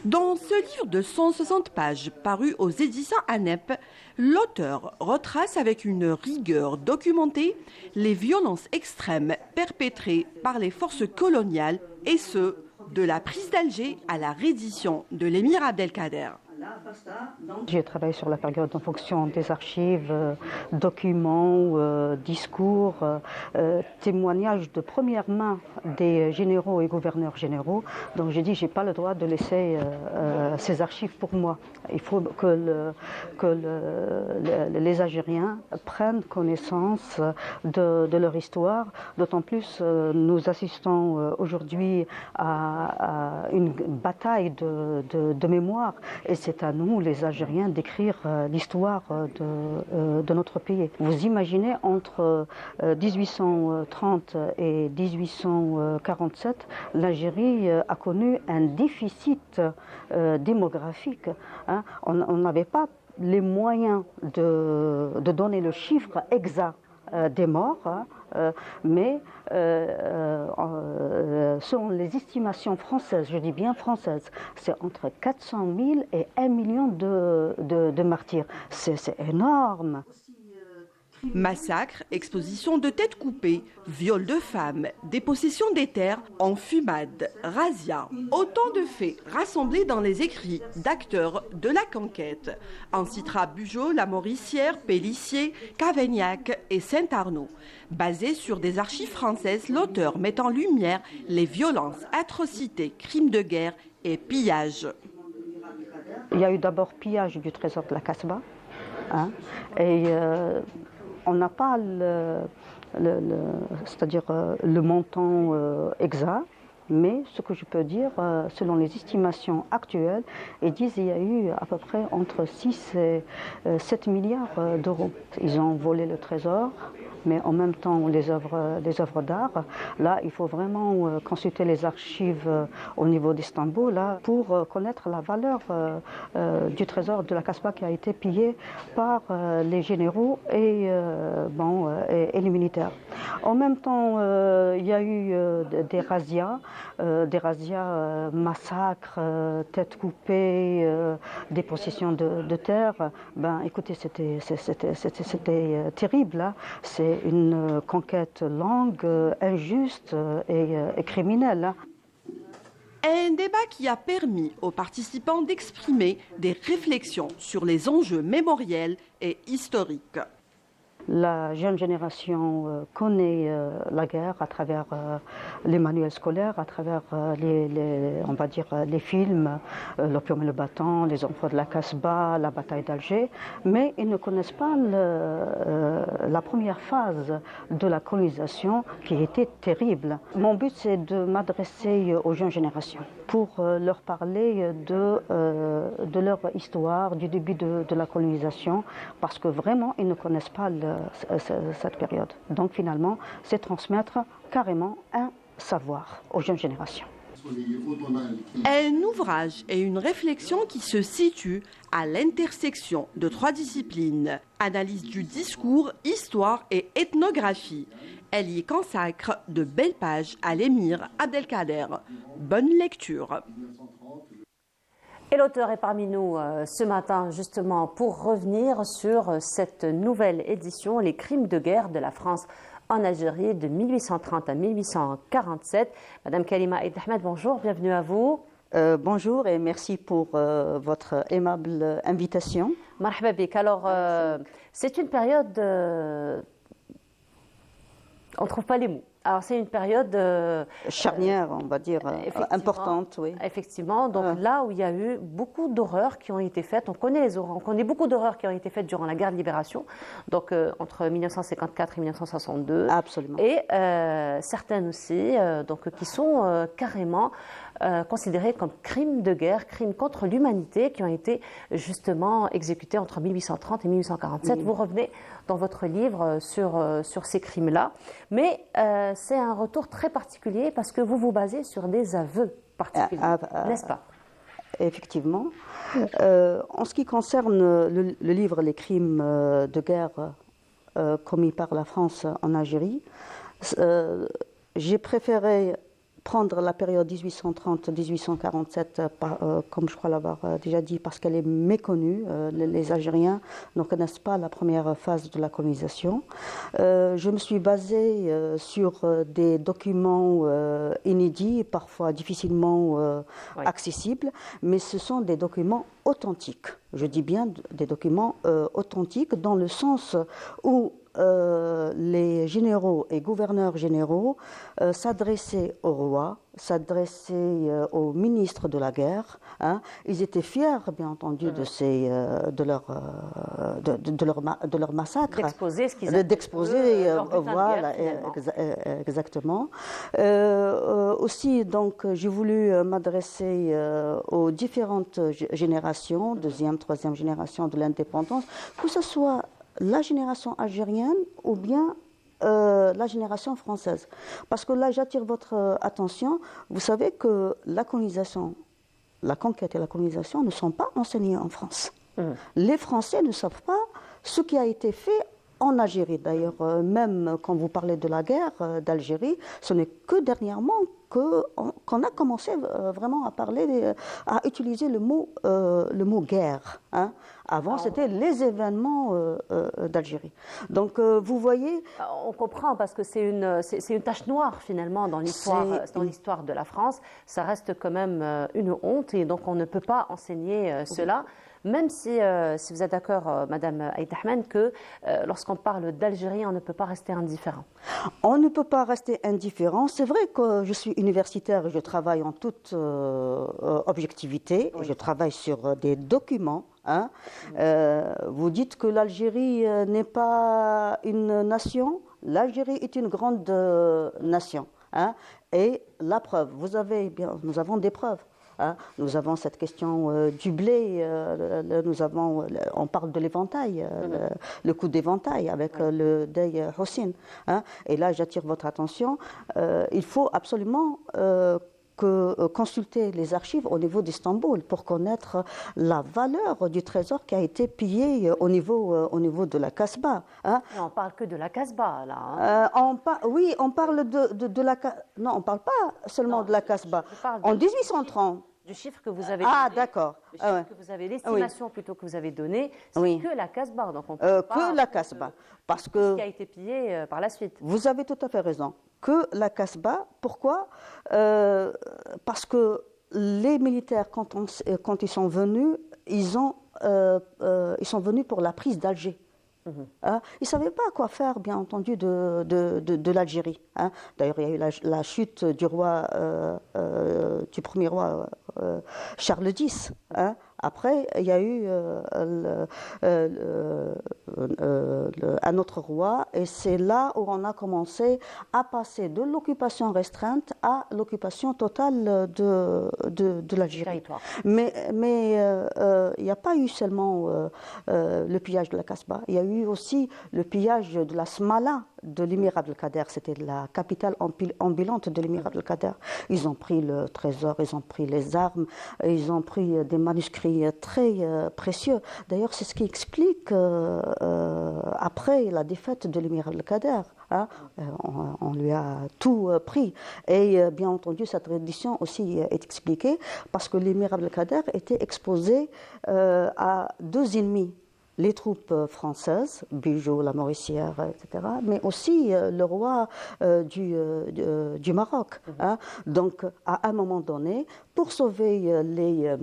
Dans ce livre de 160 pages paru aux éditions ANEP, l'auteur retrace avec une rigueur documentée les violences extrêmes perpétrées par les forces coloniales, et ce, de la prise d'Alger à la reddition de l'émir Abdelkader. J'ai travaillé sur la période en fonction des archives, documents, discours, témoignages de première main des généraux et gouverneurs généraux. Donc j'ai dit, j'ai pas le droit de laisser ces archives pour moi. Il faut que les Algériens prennent connaissance de leur histoire. D'autant plus, nous assistons aujourd'hui à une bataille de mémoire. Et c'est à nous, les Algériens, d'écrire l'histoire de notre pays. Vous imaginez, entre 1830 et 1847, l'Algérie a connu un déficit démographique. Hein. On n'avait pas les moyens de donner le chiffre exact des morts, hein, mais selon les estimations françaises, je dis bien françaises, c'est entre 400 000 et 1 million de martyrs. C'est énorme. Massacres, expositions de têtes coupées, viols de femmes, dépossession des terres, enfumades, razzias, autant de faits rassemblés dans les écrits d'acteurs de la conquête. On citera Bugeaud, La Mauricière, Pélissier, Cavaignac et Saint-Arnaud. Basé sur des archives françaises, l'auteur met en lumière les violences, atrocités, crimes de guerre et pillages. Il y a eu d'abord pillage du trésor de la Casbah, hein, et on n'a pas c'est-à-dire le montant exact, mais ce que je peux dire, selon les estimations actuelles, ils disent qu'il y a eu à peu près entre 6 et 7 milliards d'euros. Ils ont volé le trésor, mais en même temps les œuvres d'art. Là, il faut vraiment consulter les archives au niveau d'Istanbul là, pour connaître la valeur du trésor de la Casbah qui a été pillé par les généraux et les militaires. En même temps, il y a eu des razzias, massacres, têtes coupées, dépossession de terre. Écoutez, c'était terrible. Hein. C'est une conquête longue, injuste et criminelle. Hein. Un débat qui a permis aux participants d'exprimer des réflexions sur les enjeux mémoriels et historiques. La jeune génération connaît la guerre à travers les manuels scolaires, à travers les films, L'opium et le bâton, Les enfants de la Casbah, la bataille d'Alger, mais ils ne connaissent pas la première phase de la colonisation qui était terrible. Mon but, c'est de m'adresser aux jeunes générations pour leur parler de leur histoire, du début de la colonisation, parce que vraiment, ils ne connaissent pas cette période. Donc finalement, c'est transmettre carrément un savoir aux jeunes générations. Un ouvrage et une réflexion qui se situent à l'intersection de 3 disciplines, analyse du discours, histoire et ethnographie. Elle y consacre de belles pages à l'émir Abdelkader. Bonne lecture. Et l'auteur est parmi nous ce matin justement pour revenir sur cette nouvelle édition, Les crimes de guerre de la France en Algérie de 1830 à 1847. Madame Kalima Eid Ahmed, bonjour, bienvenue à vous. Bonjour et merci pour votre aimable invitation. Marhaba bik. Alors, c'est une période... on ne trouve pas les mots. Alors, c'est une période... charnière, on va dire, importante, oui. Effectivement, donc là où il y a eu beaucoup d'horreurs qui ont été faites, on connaît les horreurs, on connaît beaucoup d'horreurs qui ont été faites durant la guerre de libération, donc entre 1954 et 1962. Absolument. Et certaines aussi, donc, qui sont carrément considérées comme crimes de guerre, crimes contre l'humanité, qui ont été justement exécutés entre 1830 et 1847. Oui. Vous revenez dans votre livre sur ces crimes-là, mais c'est un retour très particulier parce que vous vous basez sur des aveux particuliers, n'est-ce pas? Effectivement. En ce qui concerne le livre Les crimes de guerre commis par la France en Algérie, j'ai préféré prendre la période 1830-1847, comme je crois l'avoir déjà dit, parce qu'elle est méconnue. Les Algériens ne connaissent pas la première phase de la colonisation. Je me suis basée sur des documents inédits, parfois difficilement accessibles, mais ce sont des documents authentiques. Je dis bien des documents authentiques dans le sens où les généraux et gouverneurs généraux s'adressaient au roi, s'adressaient au ministre de la guerre. Hein. Ils étaient fiers, bien entendu, de leur massacre. D'exposer ce qu'ils avaient. D'exposer, voilà, exactement. Aussi, donc, j'ai voulu m'adresser aux différentes générations, deuxième, troisième génération de l'indépendance, que ce soit la génération algérienne ou bien la génération française. Parce que là, j'attire votre attention. Vous savez que la colonisation, la conquête et la colonisation ne sont pas enseignées en France. Les Français ne savent pas ce qui a été fait en Algérie. D'ailleurs, même quand vous parlez de la guerre d'Algérie, ce n'est que dernièrement qu'on a commencé vraiment à parler, à utiliser le mot guerre. Hein. Avant, c'était les événements d'Algérie. Donc, vous voyez... On comprend, parce que c'est une tache noire, finalement, dans l'histoire de la France. Ça reste quand même une honte, et donc on ne peut pas enseigner cela. Même si vous êtes d'accord, Madame Aïd Ahmed, que lorsqu'on parle d'Algérie, on ne peut pas rester indifférent. On ne peut pas rester indifférent. C'est vrai que je suis universitaire et je travaille en toute objectivité. Oui. Je travaille sur des documents. Hein. Vous dites que l'Algérie n'est pas une nation. L'Algérie est une grande nation. Hein. Et la preuve, nous avons des preuves. Hein. Nous avons cette question du blé, on parle de l'éventail, le coup d'éventail avec le Dey Hossein. Hein. Et là, j'attire votre attention, il faut absolument consulter les archives au niveau d'Istanbul pour connaître la valeur du trésor qui a été pillé au niveau de la Kasbah. Hein. On ne parle que de la Kasbah, là. Hein. Oui, on parle de la Kasbah. Non, on ne parle pas seulement de la Kasbah. En 1830... Du chiffre que vous avez donné. D'accord. L'estimation plutôt que vous avez donnée, c'est que la Kasbah. Donc on peut que la Kasbah. Parce que... Ce qui a été pillé par la suite. Vous avez tout à fait raison. Que la Kasbah. Pourquoi parce que les militaires, quand ils sont venus, ils sont venus pour la prise d'Alger. Ils ne savaient pas quoi faire, bien entendu, de l'Algérie. Hein. D'ailleurs, il y a eu la chute du premier roi Charles X. Hein. Après, il y a eu un autre roi, et c'est là où on a commencé à passer de l'occupation restreinte à l'occupation totale de l'Algérie. Mais il n'y a pas eu seulement le pillage de la Kasbah, il y a eu aussi le pillage de la Smala de l'émir Abdelkader. C'était la capitale ambulante de l'émir Abdelkader. Ils ont pris le trésor, ils ont pris les armes, ils ont pris des manuscrits très précieux. D'ailleurs, c'est ce qui explique après la défaite de l'émir Abdelkader. Hein, on lui a tout pris. Et bien entendu, cette reddition aussi est expliquée parce que l'émir Abdelkader était exposé à deux ennemis. Les troupes françaises, Bugeaud, la Mauricière, etc., mais aussi le roi du Maroc. Hein. Donc, à un moment donné, pour sauver les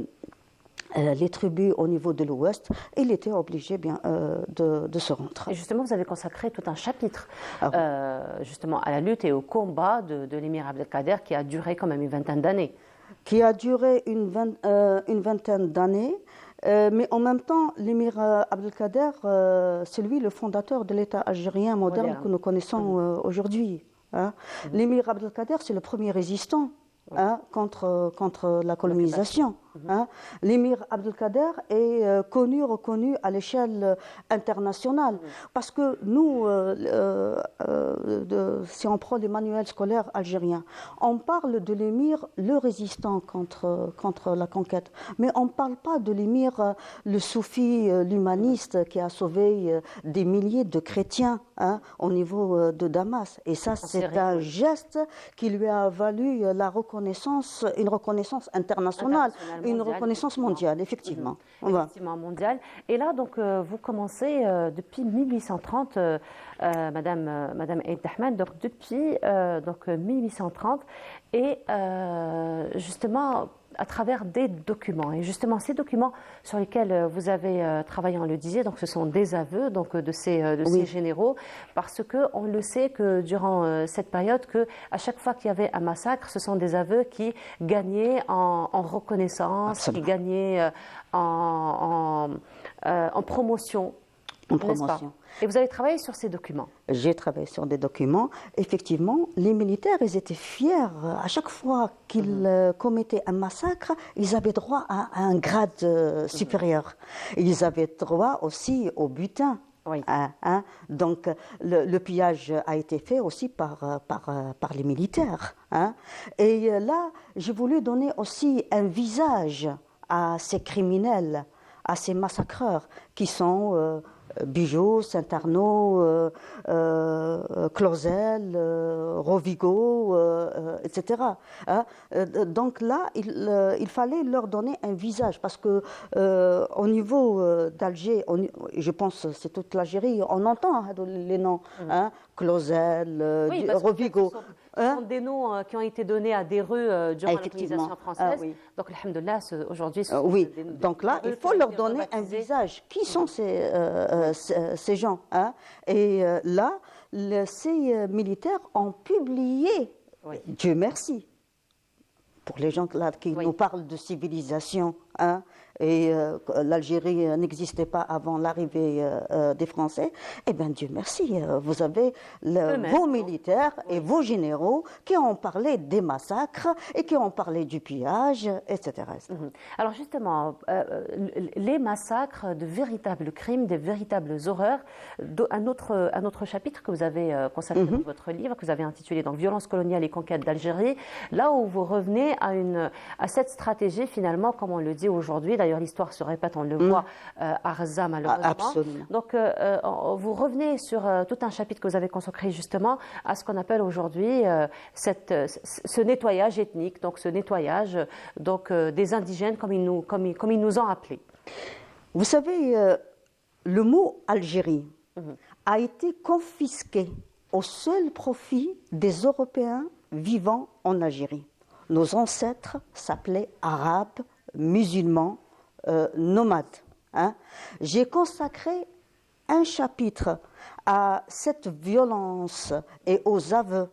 tribus au niveau de l'Ouest, il était obligé de se rendre. Et justement, vous avez consacré tout un chapitre justement à la lutte et au combat de l'émir Abdelkader qui a duré quand même une vingtaine d'années. Qui a duré une vingtaine d'années. Mais en même temps, l'émir Abdelkader, c'est lui le fondateur de l'État algérien moderne que nous connaissons aujourd'hui. Hein. L'émir Abdelkader, c'est le premier résistant contre la colonisation. Hein. L'émir Abdelkader est reconnu à l'échelle internationale. Parce que nous, si on prend les manuels scolaires algériens, on parle de l'émir le résistant contre la conquête. Mais on ne parle pas de l'émir le soufi, l'humaniste qui a sauvé des milliers de chrétiens au niveau de Damas. Et ça, c'est un geste qui lui a valu une reconnaissance internationale. Une reconnaissance mondiale, effectivement. Effectivement, mondiale. Et là, donc, vous commencez depuis 1830, Madame Eid Ahmed, donc depuis 1830, et justement à travers des documents. Et justement, ces documents sur lesquels vous avez travaillé, on le disait, donc ce sont des aveux donc, de ces généraux, parce qu'on le sait que durant cette période, que à chaque fois qu'il y avait un massacre, ce sont des aveux qui gagnaient en reconnaissance, Absolument. qui gagnaient en promotion. En N'est-ce pas? promotion. Et vous avez travaillé sur ces documents. J'ai travaillé sur des documents. Effectivement, les militaires, ils étaient fiers. À chaque fois qu'ils commettaient un massacre, ils avaient droit à un grade supérieur. Ils avaient droit aussi au butin. Oui. Donc, le pillage a été fait aussi par les militaires. Et là, j'ai voulu donner aussi un visage à ces criminels, à ces massacreurs qui sont Bigot, Saint-Arnaud, Clausel, Rovigo, etc. Donc là, il fallait leur donner un visage parce que au niveau d'Alger, je pense que c'est toute l'Algérie, on entend les noms, Clausel, Oui, parce que Rovigo. ce sont des noms qui ont été donnés à des rues durant la colonisation française. Oui. Donc, alhamdoulilah, aujourd'hui, ce sont Oui, des donc là, rues il qui faut ont leur été donner un rebaptisées. visage. Qui sont ces gens Et là, ces militaires ont publié, Oui. Dieu merci, pour les gens là, qui nous parlent de civilisation, et l'Algérie n'existait pas avant l'arrivée des Français, eh bien Dieu merci, vous avez vos militaires et vos généraux qui ont parlé des massacres et qui ont parlé du pillage, etc. Alors justement, les massacres, de véritables crimes, des véritables horreurs, un autre chapitre que vous avez consacré dans votre livre, que vous avez intitulé donc Violence coloniale et conquête d'Algérie, là où vous revenez à cette stratégie finalement, comme on le dit aujourd'hui, d'ailleurs l'histoire se répète, on le voit à Gaza malheureusement. Absolument. Donc vous revenez sur tout un chapitre que vous avez consacré justement à ce qu'on appelle aujourd'hui ce nettoyage ethnique, donc ce nettoyage des indigènes comme ils nous ont appelés. Vous savez, le mot Algérie a été confisqué au seul profit des Européens vivant en Algérie. Nos ancêtres s'appelaient Arabes, musulmans, nomades. J'ai consacré un chapitre à cette violence et aux aveux.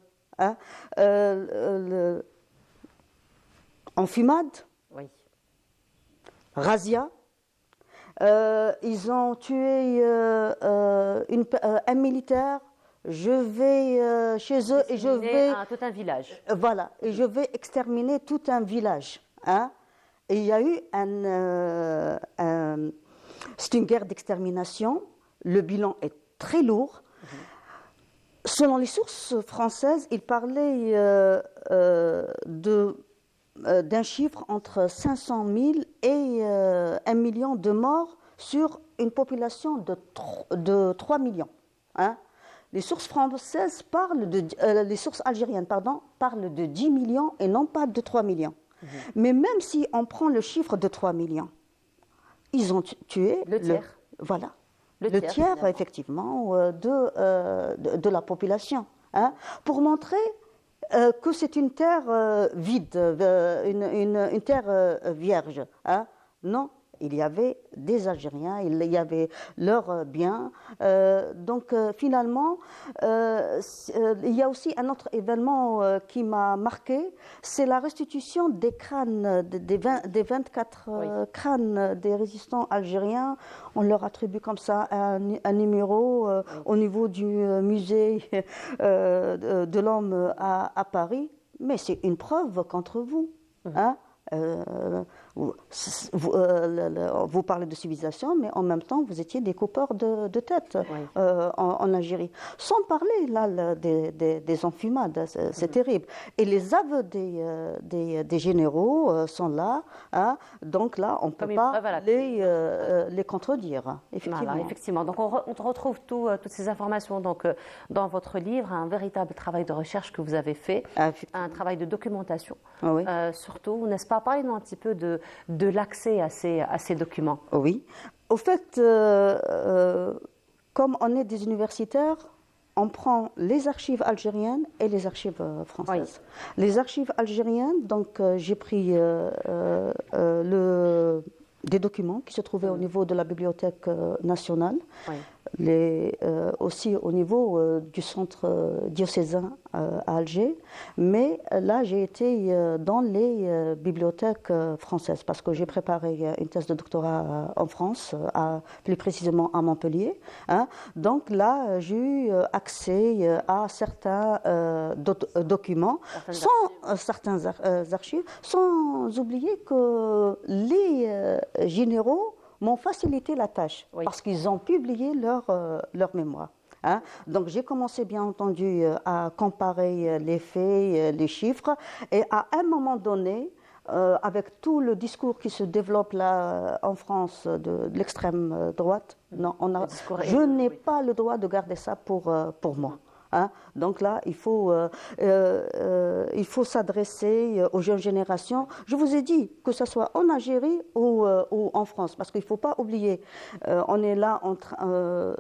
Enfumade, Oui. razzia. Ils ont tué un militaire. Je vais chez eux et je vais tout un village. voilà, et je vais exterminer tout un village. Et il y a eu c'est une guerre d'extermination. Le bilan est très lourd. Selon les sources françaises, il parlait d'un chiffre entre 500 000 et 1 million de morts sur une population de 3 millions. Les sources françaises les sources algériennes, parlent de 10 millions et non pas de 3 millions. Mais même si on prend le chiffre de 3 millions, ils ont tué le tiers. Voilà. Le Le tiers, tiers, effectivement, de la population. Pour montrer que c'est une terre vide, une terre vierge. Non, il y avait des Algériens, il y avait leurs biens. Donc finalement, il y a aussi un autre événement qui m'a marqué, c'est la restitution des crânes, des 24 crânes des résistants algériens. On leur attribue comme ça un numéro au niveau du musée de l'homme à Paris. Mais c'est une preuve contre vous. vous parlez de civilisation, mais en même temps, vous étiez des coupeurs de tête en Algérie. Sans parler là des enfumades, c'est terrible. Et les aveux des généraux sont là, hein, donc là, on ne peut pas les contredire, effectivement. Voilà, effectivement. Donc on retrouve toutes ces informations donc, dans votre livre, un véritable travail de recherche que vous avez fait, un travail de documentation. Surtout, n'est-ce pas? Parlez-nous un petit peu de l'accès à ces documents. Oui. Au fait, comme on est des universitaires, on prend les archives algériennes et les archives françaises. Les archives algériennes, donc j'ai pris des documents qui se trouvaient au niveau de la Bibliothèque nationale, aussi au niveau du centre diocésain à Alger, mais là j'ai été dans les bibliothèques françaises parce que j'ai préparé une thèse de doctorat en France, plus précisément à Montpellier. Hein. Donc là j'ai eu accès à certains documents, certains archives, sans oublier que les généraux m'ont facilité la tâche parce qu'ils ont publié leur mémoire. Hein. Donc j'ai commencé bien entendu à comparer les faits, les chiffres et à un moment donné, avec tout le discours qui se développe là en France de l'extrême droite, je n'ai pas le droit de garder ça pour moi. Hein. Donc là, il faut s'adresser aux jeunes générations. Je vous ai dit que ce soit en Algérie ou en France, parce qu'il ne faut pas oublier, on est là,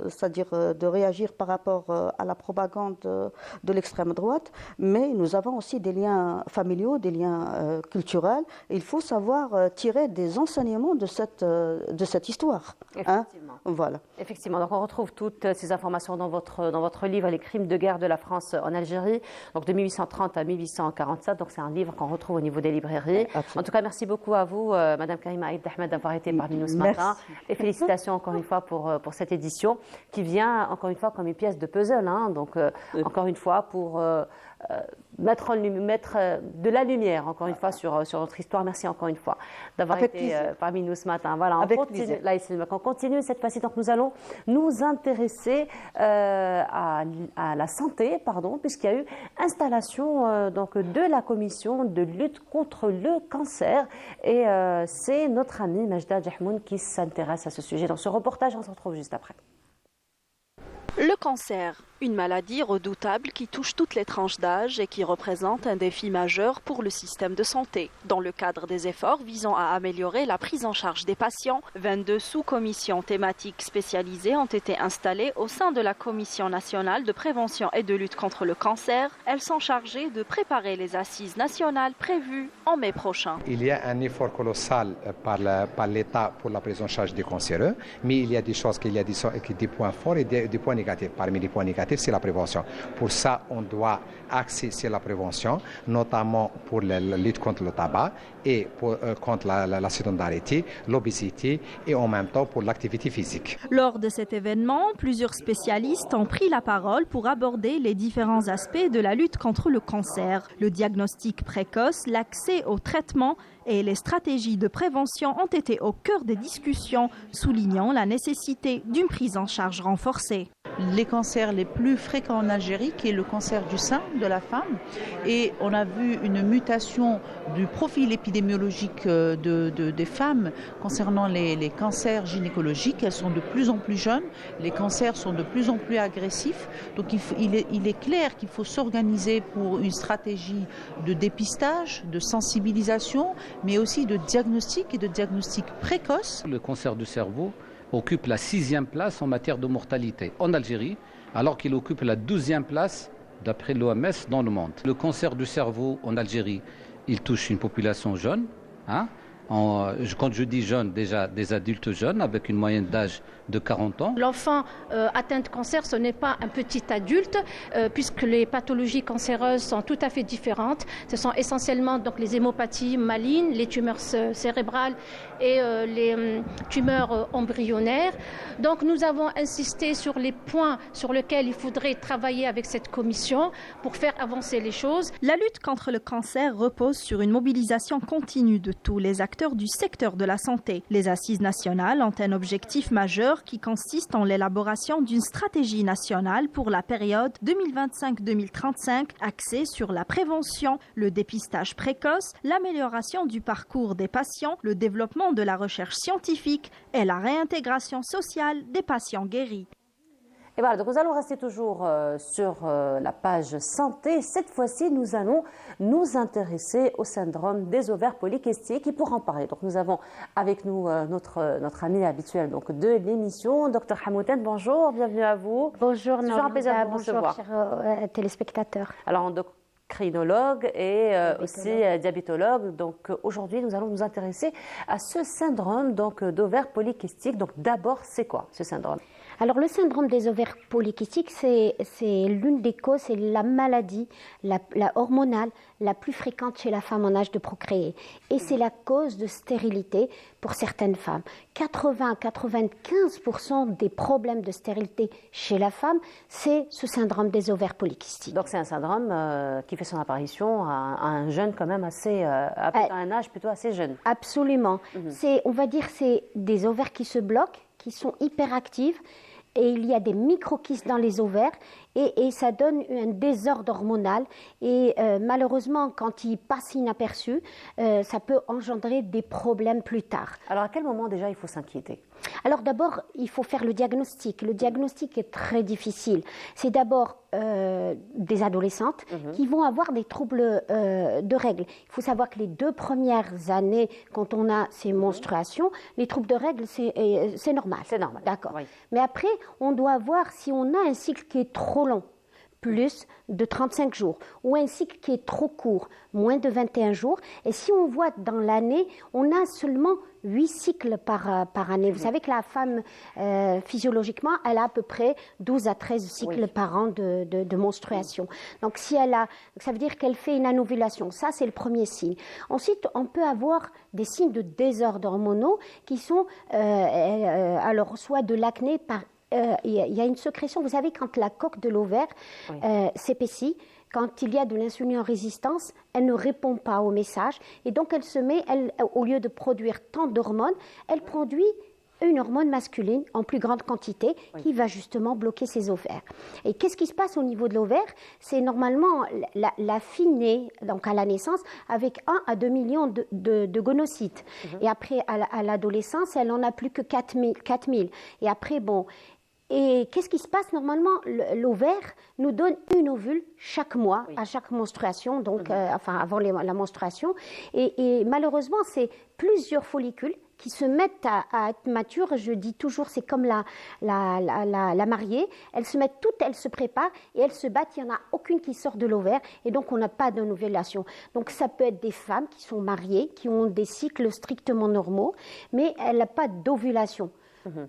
c'est-à-dire de réagir par rapport à la propagande de l'extrême droite, mais nous avons aussi des liens familiaux, des liens culturels. Il faut savoir tirer des enseignements de cette histoire. Effectivement. Hein. Voilà. Effectivement. Donc on retrouve toutes ces informations dans votre livre, Les crimes de guerre de la France en Algérie, donc de 1830 à 1847. Donc c'est un livre qu'on retrouve au niveau des librairies. En tout cas, merci beaucoup à vous, Madame Karima Aïd Ahmed, d'avoir été parmi nous ce matin. Et félicitations encore une fois pour cette édition qui vient encore une fois comme une pièce de puzzle. Hein. Donc encore une fois pour mettre de la lumière encore une fois sur notre histoire. Merci encore une fois d'avoir été parmi nous ce matin. Voilà, on continue cette fois-ci. Donc nous allons nous intéresser à la santé, puisqu'il y a eu installation donc de la commission de lutte contre le cancer et c'est notre amie Majda Jahmoun qui s'intéresse à ce sujet. Dans ce reportage, on se retrouve juste après. Le cancer, une maladie redoutable qui touche toutes les tranches d'âge et qui représente un défi majeur pour le système de santé. Dans le cadre des efforts visant à améliorer la prise en charge des patients, 22 sous-commissions thématiques spécialisées ont été installées au sein de la Commission nationale de prévention et de lutte contre le cancer. Elles sont chargées de préparer les assises nationales prévues en mai prochain. Il y a un effort colossal par l'État pour la prise en charge des cancéreux, mais il y a des choses, des points forts et des points négatifs. Parmi les points négatifs, c'est la prévention. Pour ça, on doit axer sur la prévention, notamment pour la lutte contre le tabac et contre la sédentarité, l'obésité et en même temps pour l'activité physique. Lors de cet événement, plusieurs spécialistes ont pris la parole pour aborder les différents aspects de la lutte contre le cancer. Le diagnostic précoce, l'accès au traitement et les stratégies de prévention ont été au cœur des discussions, soulignant la nécessité d'une prise en charge renforcée. Les cancers les plus fréquents en Algérie, qui est le cancer du sein de la femme. Et on a vu une mutation du profil épidémiologique des femmes concernant les cancers gynécologiques. Elles sont de plus en plus jeunes, les cancers sont de plus en plus agressifs. Donc il est clair qu'il faut s'organiser pour une stratégie de dépistage, de sensibilisation, mais aussi de diagnostic et de diagnostic précoce. Le cancer du cerveau occupe la 6e place en matière de mortalité en Algérie, alors qu'il occupe la 12e place d'après l'OMS dans le monde. Le cancer du cerveau en Algérie, il touche une population jeune. Hein. Quand je dis jeune, déjà des adultes jeunes avec une moyenne d'âge de 40 ans. L'enfant atteint de cancer, ce n'est pas un petit adulte, puisque les pathologies cancéreuses sont tout à fait différentes. Ce sont essentiellement donc, les hémopathies malignes, les tumeurs cérébrales et les tumeurs embryonnaires. Donc nous avons insisté sur les points sur lesquels il faudrait travailler avec cette commission pour faire avancer les choses. La lutte contre le cancer repose sur une mobilisation continue de tous les acteurs du secteur de la santé. Les assises nationales ont un objectif majeur qui consiste en l'élaboration d'une stratégie nationale pour la période 2025-2035 axée sur la prévention, le dépistage précoce, l'amélioration du parcours des patients, le développement de la recherche scientifique et la réintégration sociale des patients guéris. Et voilà, donc nous allons rester toujours sur la page santé. Cette fois-ci, nous allons nous intéresser au syndrome des ovaires polykystiques. Et pour en parler, donc nous avons avec nous notre ami habituel donc, de l'émission, Dr Hamouten. Bonjour, bienvenue à vous. Bonjour, c'est toujours un plaisir de vous recevoir. Bonjour, chers téléspectateurs. Alors, endocrinologue et aussi diabétologue. Donc aujourd'hui, nous allons nous intéresser à ce syndrome d'ovaires polykystiques. Donc d'abord, c'est quoi ce syndrome ? Alors le syndrome des ovaires polykystiques, c'est l'une des causes, c'est la maladie la hormonale la plus fréquente chez la femme en âge de procréer. Et c'est la cause de stérilité pour certaines femmes. 80-95% des problèmes de stérilité chez la femme, c'est ce syndrome des ovaires polykystiques. Donc c'est un syndrome qui fait son apparition à un jeune quand même assez, à un âge plutôt assez jeune. Absolument. On va dire c'est des ovaires qui se bloquent, qui sont hyperactives, et il y a des microkystes dans les ovaires et ça donne un désordre hormonal et malheureusement quand il passe inaperçu, ça peut engendrer des problèmes plus tard. Alors à quel moment déjà il faut s'inquiéter ? Alors d'abord, il faut faire le diagnostic. Le diagnostic est très difficile. C'est d'abord des adolescentes qui vont avoir des troubles de règles. Il faut savoir que les 2 premières années, quand on a ces menstruations, les troubles de règles, c'est normal. C'est normal. D'accord. Oui. Mais après, on doit voir si on a un cycle qui est trop long, plus de 35 jours, ou un cycle qui est trop court, moins de 21 jours. Et si on voit dans l'année, on a seulement 8 cycles par année. Vous savez que la femme, physiologiquement, elle a à peu près 12 à 13 cycles par an de menstruation. Donc, si elle a, ça veut dire qu'elle fait une anovulation. Ça, c'est le premier signe. Ensuite, on peut avoir des signes de désordre hormonaux qui sont, alors, soit de l'acné par il y a une sécrétion, vous savez, quand la coque de l'ovaire s'épaissit, quand il y a de l'insuline en résistance, elle ne répond pas au message et donc elle se met, au lieu de produire tant d'hormones, elle produit une hormone masculine en plus grande quantité qui va justement bloquer ses ovaires. Et qu'est-ce qui se passe au niveau de l'ovaire ? C'est normalement la fille née, donc à la naissance, avec 1 à 2 millions de gonocytes. Et après, à l'adolescence, elle n'en a plus que 4000. Et après, bon... Et qu'est-ce qui se passe normalement ? L'ovaire nous donne une ovule chaque mois, à chaque menstruation, donc enfin avant la menstruation. Et malheureusement, c'est plusieurs follicules qui se mettent à être matures. Je dis toujours, c'est comme la mariée. Elles se mettent toutes, elles se préparent et elles se battent. Il n'y en a aucune qui sort de l'ovaire et donc on n'a pas d'ovulation. Donc ça peut être des femmes qui sont mariées, qui ont des cycles strictement normaux, mais elles n'ont pas d'ovulation.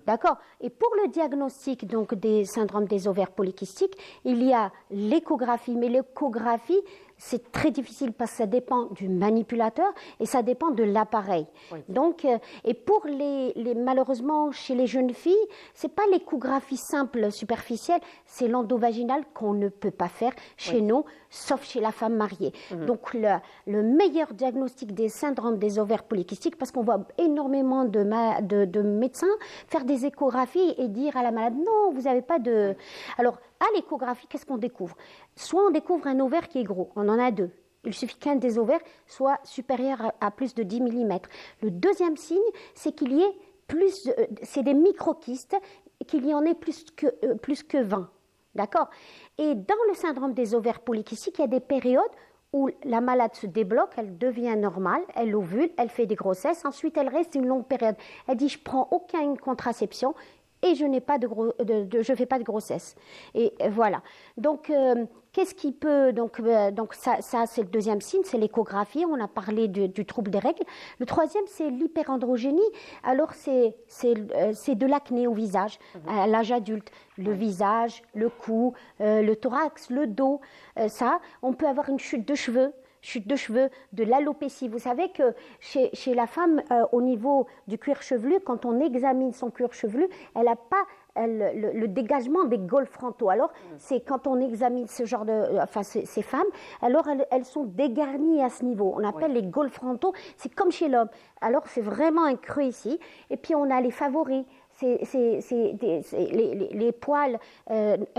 D'accord. Et pour le diagnostic donc des syndromes des ovaires polykystiques, il y a l'échographie. Mais l'échographie, c'est très difficile parce que ça dépend du manipulateur et ça dépend de l'appareil. Donc, et pour malheureusement, chez les jeunes filles, c'est pas l'échographie simple, superficielle, c'est l'endovaginale qu'on ne peut pas faire chez nous, sauf chez la femme mariée. Donc, le meilleur diagnostic des syndromes des ovaires polykystiques, parce qu'on voit énormément de médecins faire des échographies et dire à la malade, non, vous n'avez pas de... Alors, à l'échographie, qu'est-ce qu'on découvre ? Soit on découvre un ovaire qui est gros, on en a 2. Il suffit qu'un des ovaires soit supérieur à plus de 10 mm. Le deuxième signe, c'est qu'il y ait c'est des microkystes, qu'il y en ait plus que 20. D'accord ? Et dans le syndrome des ovaires polykystiques, il y a des périodes où la malade se débloque, elle devient normale, elle ovule, elle fait des grossesses, ensuite elle reste une longue période. Elle dit, je ne prends aucune contraception, et je n'ai pas je fais pas de grossesse. Et voilà. Donc qu'est-ce qui peut donc ça c'est le deuxième signe, c'est l'échographie. On a parlé du trouble des règles. Le troisième c'est l'hyperandrogénie. Alors c'est de l'acné au visage à l'âge adulte, le visage, le cou, le thorax, le dos. Ça, on peut avoir une chute de cheveux, de l'alopécie. Vous savez que chez la femme, au niveau du cuir chevelu, quand on examine son cuir chevelu, elle n'a pas le dégagement des golfes frontaux. Alors, c'est quand on examine ce genre ces femmes, alors elles sont dégarnies à ce niveau. On appelle les golfes frontaux, c'est comme chez l'homme. Alors, c'est vraiment un creux ici. Et puis, on a les favoris. Les poils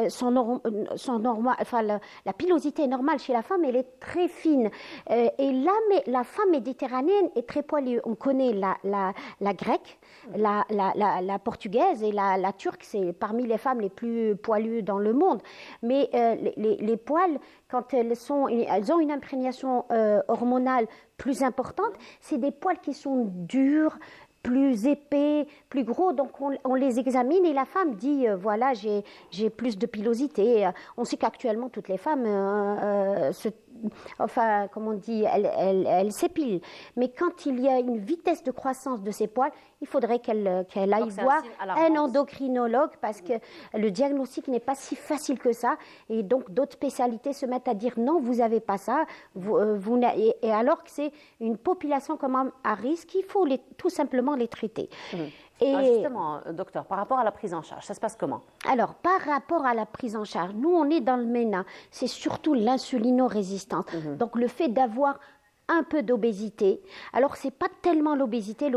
sont normaux, enfin la pilosité est normale chez la femme, elle est très fine. Et là, mais la femme méditerranéenne est très poilue. On connaît la grecque, la portugaise et la turque, c'est parmi les femmes les plus poilues dans le monde. Mais les poils, quand elles ont une imprégnation hormonale plus importante, c'est des poils qui sont durs, plus épais, plus gros, donc on les examine et la femme dit voilà, j'ai plus de pilosité. On sait qu'actuellement toutes les femmes comme on dit, elles s'épilent. Mais quand il y a une vitesse de croissance de ces poils, il faudrait qu'elle aille voir un endocrinologue parce que le diagnostic n'est pas si facile que ça. Et donc d'autres spécialités se mettent à dire non, vous n'avez pas ça. Et alors que c'est une population quand même à risque, il faut tout simplement les traiter. Et justement, docteur, par rapport à la prise en charge, ça se passe comment? Alors, par rapport à la prise en charge, nous, on est dans le MENA, c'est surtout l'insulino-résistance. Donc, le fait d'avoir un peu d'obésité. Alors, c'est pas tellement l'obésité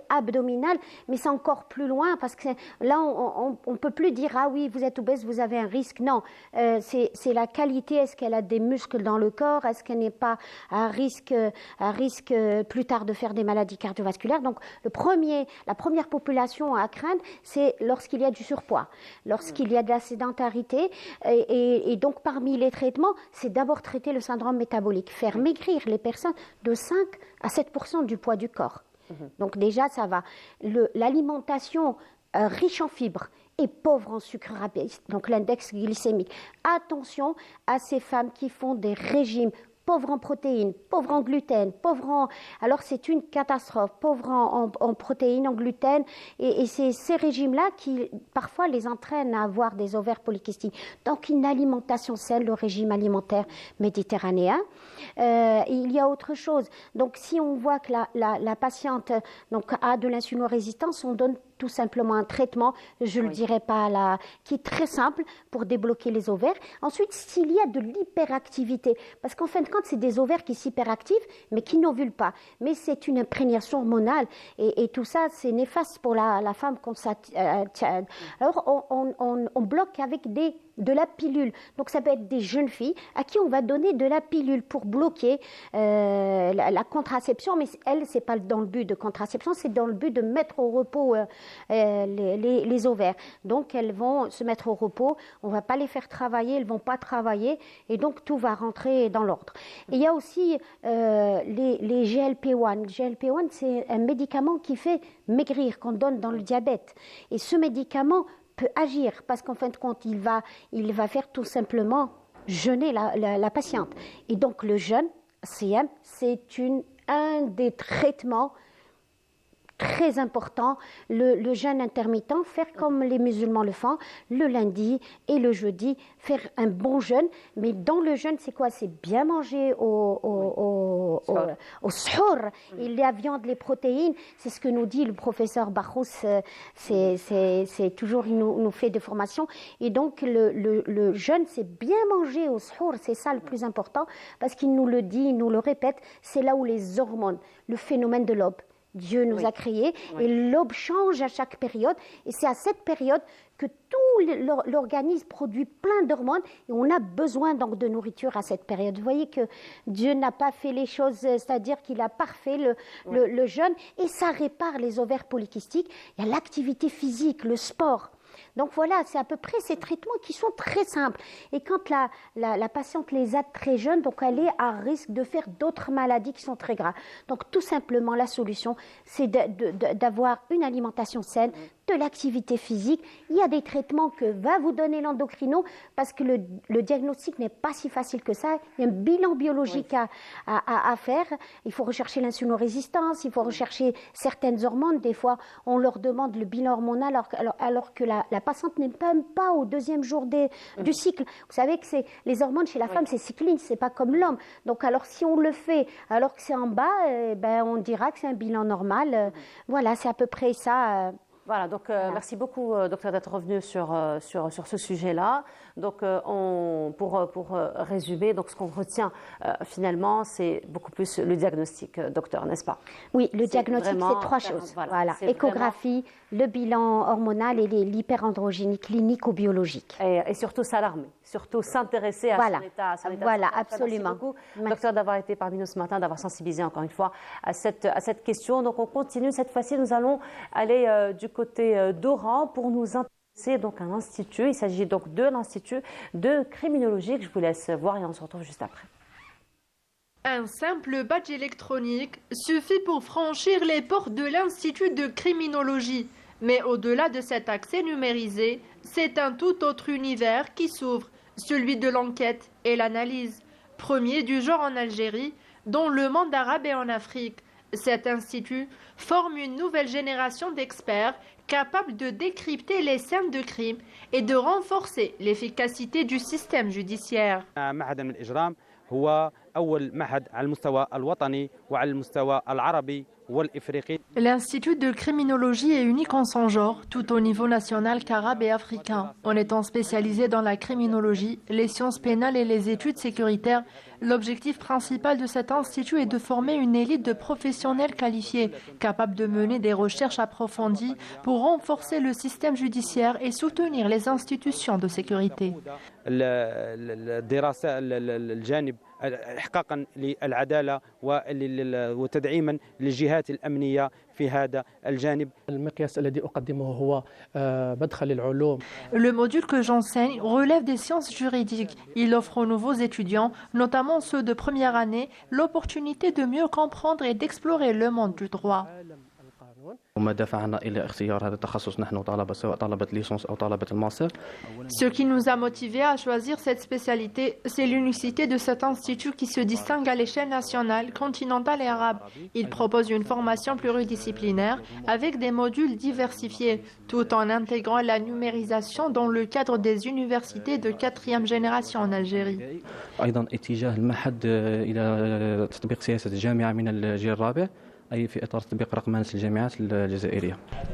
abdominale, mais c'est encore plus loin parce que là, on peut plus dire ah oui, vous êtes obèse, vous avez un risque. Non, c'est la qualité. Est-ce qu'elle a des muscles dans le corps? Est-ce qu'elle n'est pas à risque plus tard de faire des maladies cardiovasculaires? Donc, la première population à craindre, c'est lorsqu'il y a du surpoids, lorsqu'il y a de la sédentarité. Et donc, parmi les traitements, c'est d'abord traiter le syndrome métabolique, faire maigrir les personnes de 5 à 7% du poids du corps. Donc déjà, ça va. L'alimentation riche en fibres et pauvre en sucre rapide, donc l'index glycémique. Attention à ces femmes qui font des régimes pauvres en protéines, pauvres en gluten, alors c'est une catastrophe, pauvres en protéines, en gluten, et c'est ces régimes-là qui parfois les entraînent à avoir des ovaires polykystiques. Donc une alimentation saine, le régime alimentaire méditerranéen. Il y a autre chose. Donc si on voit que la patiente a de l'insulino-résistance, on donne tout simplement un traitement, je ne le dirai pas là, qui est très simple pour débloquer les ovaires. Ensuite, s'il y a de l'hyperactivité, parce qu'en fin de compte, c'est des ovaires qui s'hyperactivent, mais qui n'ovulent pas. Mais c'est une imprégnation hormonale, et tout ça, c'est néfaste pour la femme quand ça tient. Alors, on bloque avec de la pilule. Donc, ça peut être des jeunes filles à qui on va donner de la pilule pour bloquer la contraception, mais elle, c'est pas dans le but de contraception, c'est dans le but de mettre au repos les ovaires. Donc, elles vont se mettre au repos, on ne va pas les faire travailler, elles ne vont pas travailler, et donc tout va rentrer dans l'ordre. Et il y a aussi les GLP-1. Le GLP-1, c'est un médicament qui fait maigrir, qu'on donne dans le diabète. Et ce médicament peut agir, parce qu'en fin de compte, il va faire tout simplement jeûner la patiente. Et donc, le jeûne, CM, c'est un des traitements très important, le jeûne intermittent, faire comme les musulmans le font, le lundi et le jeudi, faire un bon jeûne. Mais dans le jeûne, c'est quoi? C'est bien manger au suhour. Et la viande, les protéines, c'est ce que nous dit le professeur Barros, c'est toujours, il nous fait des formations. Et donc, le jeûne, c'est bien manger au suhour, c'est ça le plus important, parce qu'il nous le dit, il nous le répète, c'est là où les hormones, le phénomène de l'aube, Dieu nous a créés, et l'aube change à chaque période, et c'est à cette période que tout l'organisme produit plein d'hormones, et on a besoin donc de nourriture à cette période. Vous voyez que Dieu n'a pas fait les choses, c'est-à-dire qu'il a parfait le jeûne, et ça répare les ovaires polykystiques. Il y a l'activité physique, le sport. Donc voilà, c'est à peu près ces traitements qui sont très simples. Et quand la patiente les a très jeunes, donc elle est à risque de faire d'autres maladies qui sont très graves. Donc tout simplement, la solution, c'est d'avoir une alimentation saine, de l'activité physique. Il y a des traitements que va vous donner l'endocrino parce que le diagnostic n'est pas si facile que ça. Il y a un bilan biologique à faire. Il faut rechercher l'insulinorésistance, il faut rechercher certaines hormones. Des fois, on leur demande le bilan hormonal alors que la patiente n'est même pas au deuxième jour du cycle. Vous savez que les hormones chez la femme, c'est cycline, c'est pas comme l'homme. Donc alors si on le fait alors que c'est en bas, on dira que c'est un bilan normal. Voilà, c'est à peu près ça. Voilà, donc merci beaucoup, docteur, d'être revenu sur ce sujet-là. Donc, pour résumer, donc, ce qu'on retient finalement, c'est beaucoup plus le diagnostic, docteur, n'est-ce pas? Oui, le diagnostic, c'est 3 choses. Voilà. Échographie, le bilan hormonal et l'hyperandrogénie clinique ou biologique. Et surtout s'alarmer, surtout s'intéresser à son état. Voilà, absolument. Merci beaucoup, docteur, d'avoir été parmi nous ce matin, d'avoir sensibilisé encore une fois à cette question. Donc, on continue. Cette fois-ci, nous allons aller du côté d'Oran pour nous intéresser donc à un institut. Il s'agit donc de l'Institut de criminologie que je vous laisse voir et on se retrouve juste après. Un simple badge électronique suffit pour franchir les portes de l'Institut de criminologie. Mais au-delà de cet accès numérisé, c'est un tout autre univers qui s'ouvre, celui de l'enquête et l'analyse. Premier du genre en Algérie, dans le monde arabe et en Afrique. Cet institut forme une nouvelle génération d'experts capables de décrypter les scènes de crime et de renforcer l'efficacité du système judiciaire. L'Institut de criminologie est unique en son genre, tout au niveau national qu'arabe et africain. En étant spécialisé dans la criminologie, les sciences pénales et les études sécuritaires, l'objectif principal de cet institut est de former une élite de professionnels qualifiés, capables de mener des recherches approfondies pour renforcer le système judiciaire et soutenir les institutions de sécurité. إحقاقا للعدالة وتدعيما للجهات الأمنية في هذا الجانب. المقياس الذي أقدمه هو مدخل العلوم. Le module que j'enseigne relève des sciences juridiques. Il offre aux nouveaux étudiants, notamment ceux de première année, l'opportunité de mieux comprendre et d'explorer le monde du droit. Ce qui nous a motivés à choisir cette spécialité, c'est l'unicité de cet institut qui se distingue à l'échelle nationale, continentale et arabe. Il propose une formation pluridisciplinaire avec des modules diversifiés, tout en intégrant la numérisation dans le cadre des universités de 4e génération en Algérie.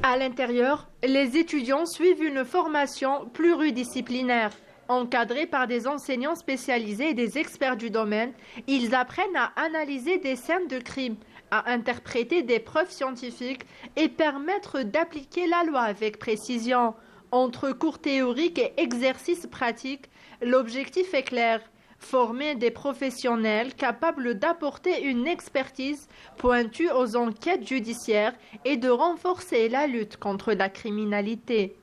À l'intérieur, les étudiants suivent une formation pluridisciplinaire. Encadrés par des enseignants spécialisés et des experts du domaine, ils apprennent à analyser des scènes de crime, à interpréter des preuves scientifiques et permettre d'appliquer la loi avec précision. Entre cours théoriques et exercices pratiques, l'objectif est clair. Former des professionnels capables d'apporter une expertise pointue aux enquêtes judiciaires et de renforcer la lutte contre la criminalité.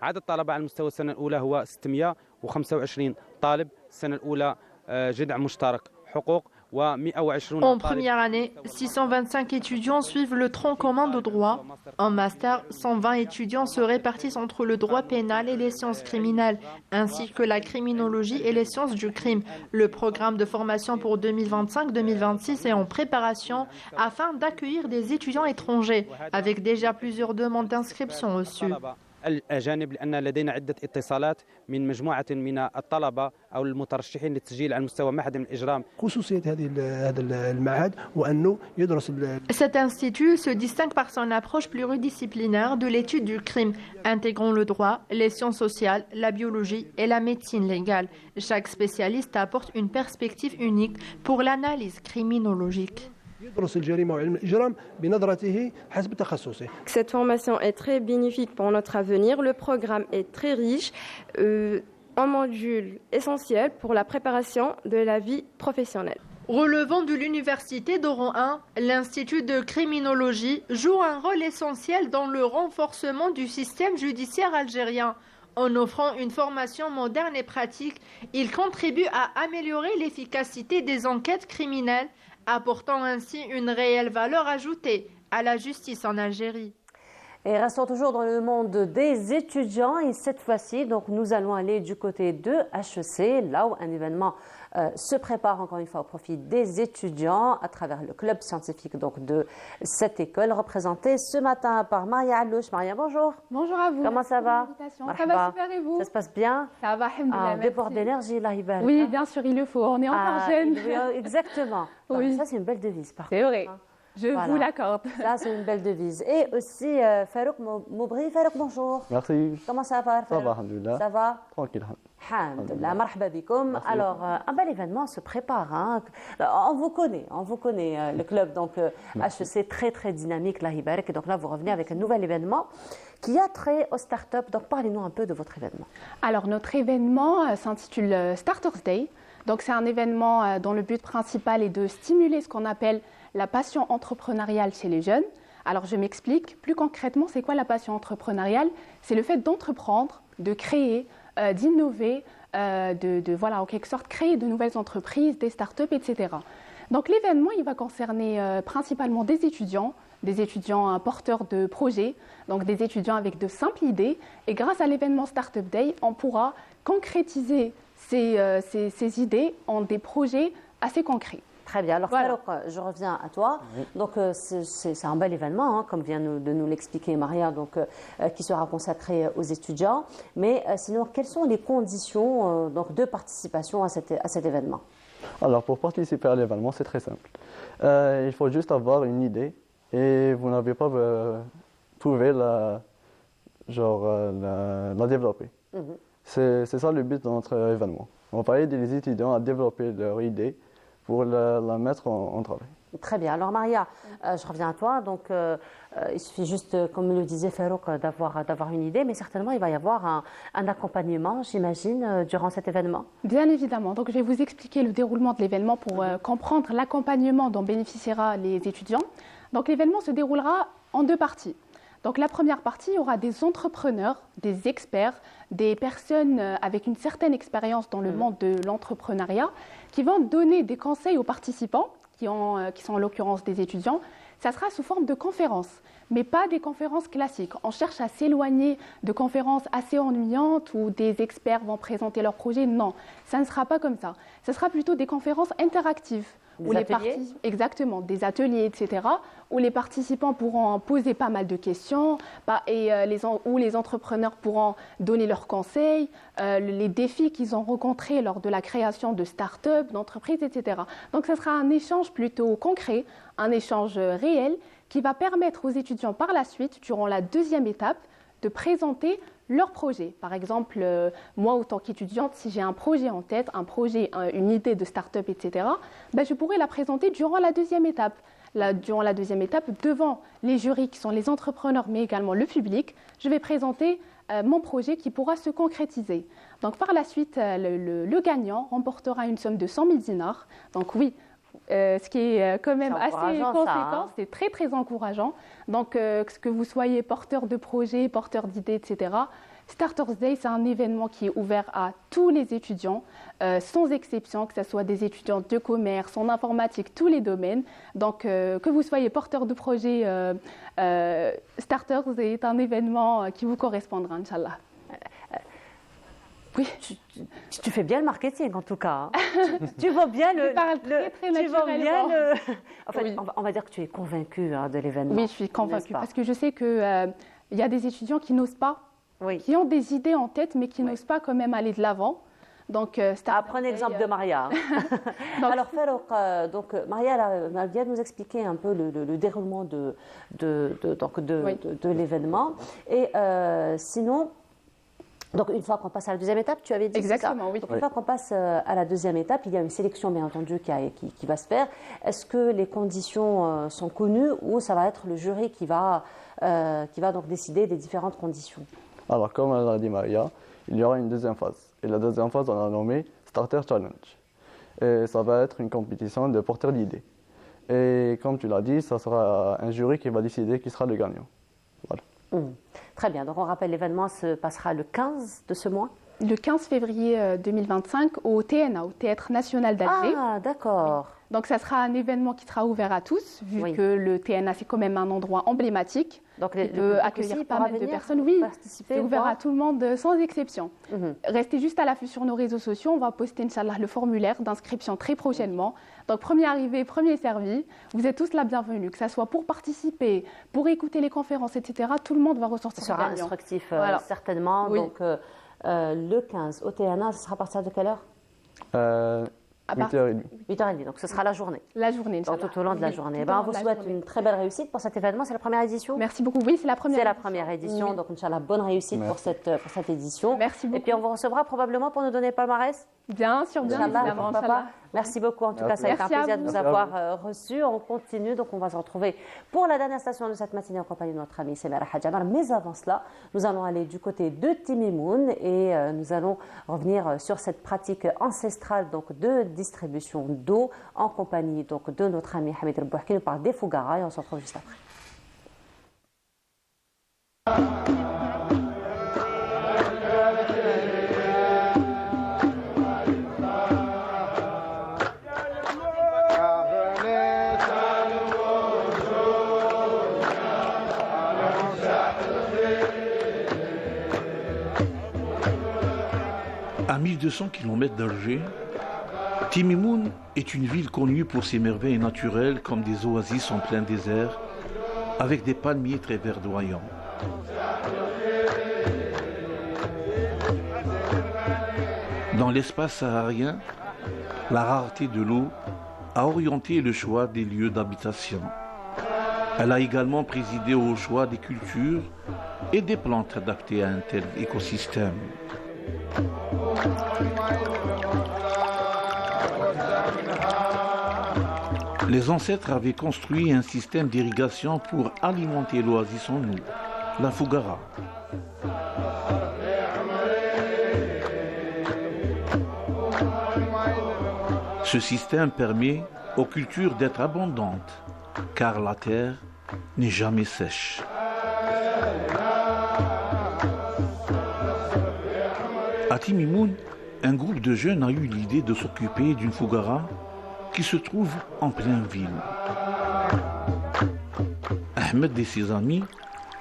عدد الطلبة على مستوى السنة الأولى هو 625 طالب، السنة الأولى جدع مشترك حقوق. En première année, 625 étudiants suivent le tronc commun de droit. En master, 120 étudiants se répartissent entre le droit pénal et les sciences criminelles, ainsi que la criminologie et les sciences du crime. Le programme de formation pour 2025-2026 est en préparation afin d'accueillir des étudiants étrangers, avec déjà plusieurs demandes d'inscription reçues. الأجانب لأن لدينا عدة اتصالات من مجموعة من الطلبة أو المترشحين للتسجيل على مستوى معهد من الإجرام. خصوصية هذا المعهد هو أنه يدرس. Cet institut se distingue par son approche pluridisciplinaire de l'étude du crime, intégrant le droit, les sciences sociales, la biologie et la médecine légale. Chaque spécialiste apporte une perspective unique pour l'analyse criminologique. Cette formation est très bénéfique pour notre avenir. Le programme est très riche, un module essentiel pour la préparation de la vie professionnelle. Relevant de l'université d'Oran 1, l'Institut de criminologie joue un rôle essentiel dans le renforcement du système judiciaire algérien. En offrant une formation moderne et pratique, il contribue à améliorer l'efficacité des enquêtes criminelles, apportant ainsi une réelle valeur ajoutée à la justice en Algérie. Et restons toujours dans le monde des étudiants et cette fois-ci, donc nous allons aller du côté de HEC, là où un événement se prépare encore une fois au profit des étudiants à travers le club scientifique donc de cette école, représenté ce matin par Maria Allouche. Maria, bonjour. Bonjour à vous. Comment ça va? Ça va super et vous? Ça se passe bien? Ça va, alhamdoulilah, déborde d'énergie, là, Hibar. Oui, bien sûr, il le faut. On est encore jeunes. Exactement. Oui. Ça, c'est une belle devise, par contre. C'est vrai. Je vous l'accorde. Ça, c'est une belle devise. Et aussi, Farouk Moubri. Farouk, bonjour. Merci. Comment ça va, Farouk? Ça va, alhamdoulilah. Ça va? Tranquille. Alhamdoulilah, marhaba bikoum. Alors, un bel événement se prépare. Hein. On vous connaît, le club donc HEC très très dynamique, là, Hibarek. Et donc là, vous revenez avec un nouvel événement qui a trait aux startups. Donc, parlez-nous un peu de votre événement. Alors, notre événement s'intitule Starters Day. Donc, c'est un événement dont le but principal est de stimuler ce qu'on appelle la passion entrepreneuriale chez les jeunes. Alors, je m'explique. Plus concrètement, c'est quoi la passion entrepreneuriale? C'est le fait d'entreprendre, de créer, d'innover, voilà, en quelque sorte, créer de nouvelles entreprises, des startups, etc. Donc, l'événement, il va concerner principalement des étudiants porteurs de projets, donc des étudiants avec de simples idées. Et grâce à l'événement Startup Day, on pourra concrétiser ces idées en des projets assez concrets. Très bien. Alors, voilà. Farouk, je reviens à toi. Oui. Donc, c'est un bel événement, hein, comme vient de nous l'expliquer Maria, donc, qui sera consacré aux étudiants. Mais sinon, quelles sont les conditions donc, de participation à cet événement? Alors, pour participer à l'événement, c'est très simple. Il faut juste avoir une idée et vous n'avez pas trouvé la développer. C'est ça le but de notre événement. On va aider les étudiants à développer leur idée pour la mettre en travail. Très bien. Alors Maria, je reviens à toi. Donc, il suffit juste, comme le disait Farouk, d'avoir une idée, mais certainement il va y avoir un accompagnement, j'imagine, durant cet événement. Bien évidemment. Donc, je vais vous expliquer le déroulement de l'événement pour comprendre l'accompagnement dont bénéficiera les étudiants. Donc, l'événement se déroulera en deux parties. Donc, la première partie, il y aura des entrepreneurs, des experts, des personnes avec une certaine expérience dans le monde de l'entrepreneuriat qui vont donner des conseils aux participants, qui sont en l'occurrence des étudiants. Ça sera sous forme de conférences, mais pas des conférences classiques. On cherche à s'éloigner de conférences assez ennuyantes où des experts vont présenter leurs projets. Non, ça ne sera pas comme ça. Ce sera plutôt des conférences interactives. Des ateliers ? Exactement, des ateliers, etc., où les participants pourront poser pas mal de questions et où les entrepreneurs pourront donner leurs conseils, les défis qu'ils ont rencontrés lors de la création de start-up, d'entreprises, etc. Donc, ce sera un échange plutôt concret, un échange réel qui va permettre aux étudiants par la suite, durant la deuxième étape, de présenter leur projet. Par exemple, moi, en tant qu'étudiante, si j'ai un projet en tête, une idée de start-up, etc., je pourrais la présenter durant la deuxième étape. Durant la deuxième étape, devant les jurys qui sont les entrepreneurs, mais également le public, je vais présenter mon projet qui pourra se concrétiser. Donc, par la suite, le gagnant remportera une somme de 100 000 dinars. Donc, oui, ce qui est quand même assez conséquent, c'est très très encourageant. Donc, que vous soyez porteur de projets, porteur d'idées, etc., Starters Day, c'est un événement qui est ouvert à tous les étudiants, sans exception, que ce soit des étudiants de commerce, en informatique, tous les domaines. Donc, que vous soyez porteur de projet, Starters Day est un événement qui vous correspondra, Inch'Allah. Oui, tu fais bien le marketing en tout cas. Hein. Tu vois bien le. Tu vois bien le. En fait, oui. On va dire que tu es convaincue de l'événement. Oui, je suis convaincue parce que je sais que y a des étudiants qui n'osent pas, qui ont des idées en tête, mais qui n'osent pas quand même aller de l'avant. Donc, prenez l'exemple de Maria. Alors, Farouk, Maria vient de nous expliquer un peu le déroulement de l'événement. Et sinon. Donc, une fois qu'on passe à la deuxième étape, tu avais dit exactement, ça. Oui. Donc, une fois qu'on passe à la deuxième étape, il y a une sélection, bien entendu, qui va se faire. Est-ce que les conditions sont connues ou ça va être le jury qui va donc décider des différentes conditions? Alors, comme l'a dit Maria, il y aura une deuxième phase. Et la deuxième phase, on l'a nommée Starter Challenge. Et ça va être une compétition de porteurs d'idées. Et comme tu l'as dit, ça sera un jury qui va décider qui sera le gagnant. Voilà. Très bien, donc on rappelle, l'événement se passera le 15 de ce mois. Le 15 février 2025 au TNA, au Théâtre National d'Alger. Ah, d'accord. Oui. Donc ça sera un événement qui sera ouvert à tous, vu que le TNA c'est quand même un endroit emblématique. Donc qui peut accueillir pas mal de personnes. Oui, c'est ouvert à tout le monde sans exception. Restez juste à l'affût sur nos réseaux sociaux. On va poster, Inch'Allah, le formulaire d'inscription très prochainement. Donc premier arrivé, premier servi. Vous êtes tous la bienvenue, que ce soit pour participer, pour écouter les conférences, etc. Tout le monde va ressortir. Ce sera instructif, certainement. Oui. Donc le 15 au TNA, ce sera à partir de quelle heure 8h30. 8h30, donc ce sera la journée. La journée, donc tout au long de la journée. On vous souhaite une très belle réussite pour cet événement. C'est la première édition? Merci beaucoup. Oui, c'est la première. C'est la première édition, donc Inch'Allah, bonne réussite pour cette édition. Merci beaucoup. Et puis on vous recevra probablement pour nous donner le palmarès. Bien sûr, bien évidemment. Merci beaucoup. En tout cas, ça a été un plaisir de vous avoir reçu. On continue, donc on va se retrouver pour la dernière station de cette matinée en compagnie de notre amie Samira Hadjamar. Mais avant cela, nous allons aller du côté de Timimoun et nous allons revenir sur cette pratique ancestrale donc de distribution d'eau en compagnie donc de notre ami Hamid Rebouh qui nous parle des Fougara et on se retrouve juste après. À 1200 km d'Alger, Timimoun est une ville connue pour ses merveilles naturelles comme des oasis en plein désert, avec des palmiers très verdoyants. Dans l'espace saharien, la rareté de l'eau a orienté le choix des lieux d'habitation. Elle a également présidé au choix des cultures et des plantes adaptées à un tel écosystème. Les ancêtres avaient construit un système d'irrigation pour alimenter l'oasis en eau, la Fougara. Ce système permet aux cultures d'être abondantes, car la terre n'est jamais sèche. À Timimoun, un groupe de jeunes a eu l'idée de s'occuper d'une Fougara qui se trouve en pleine ville. Ahmed et ses amis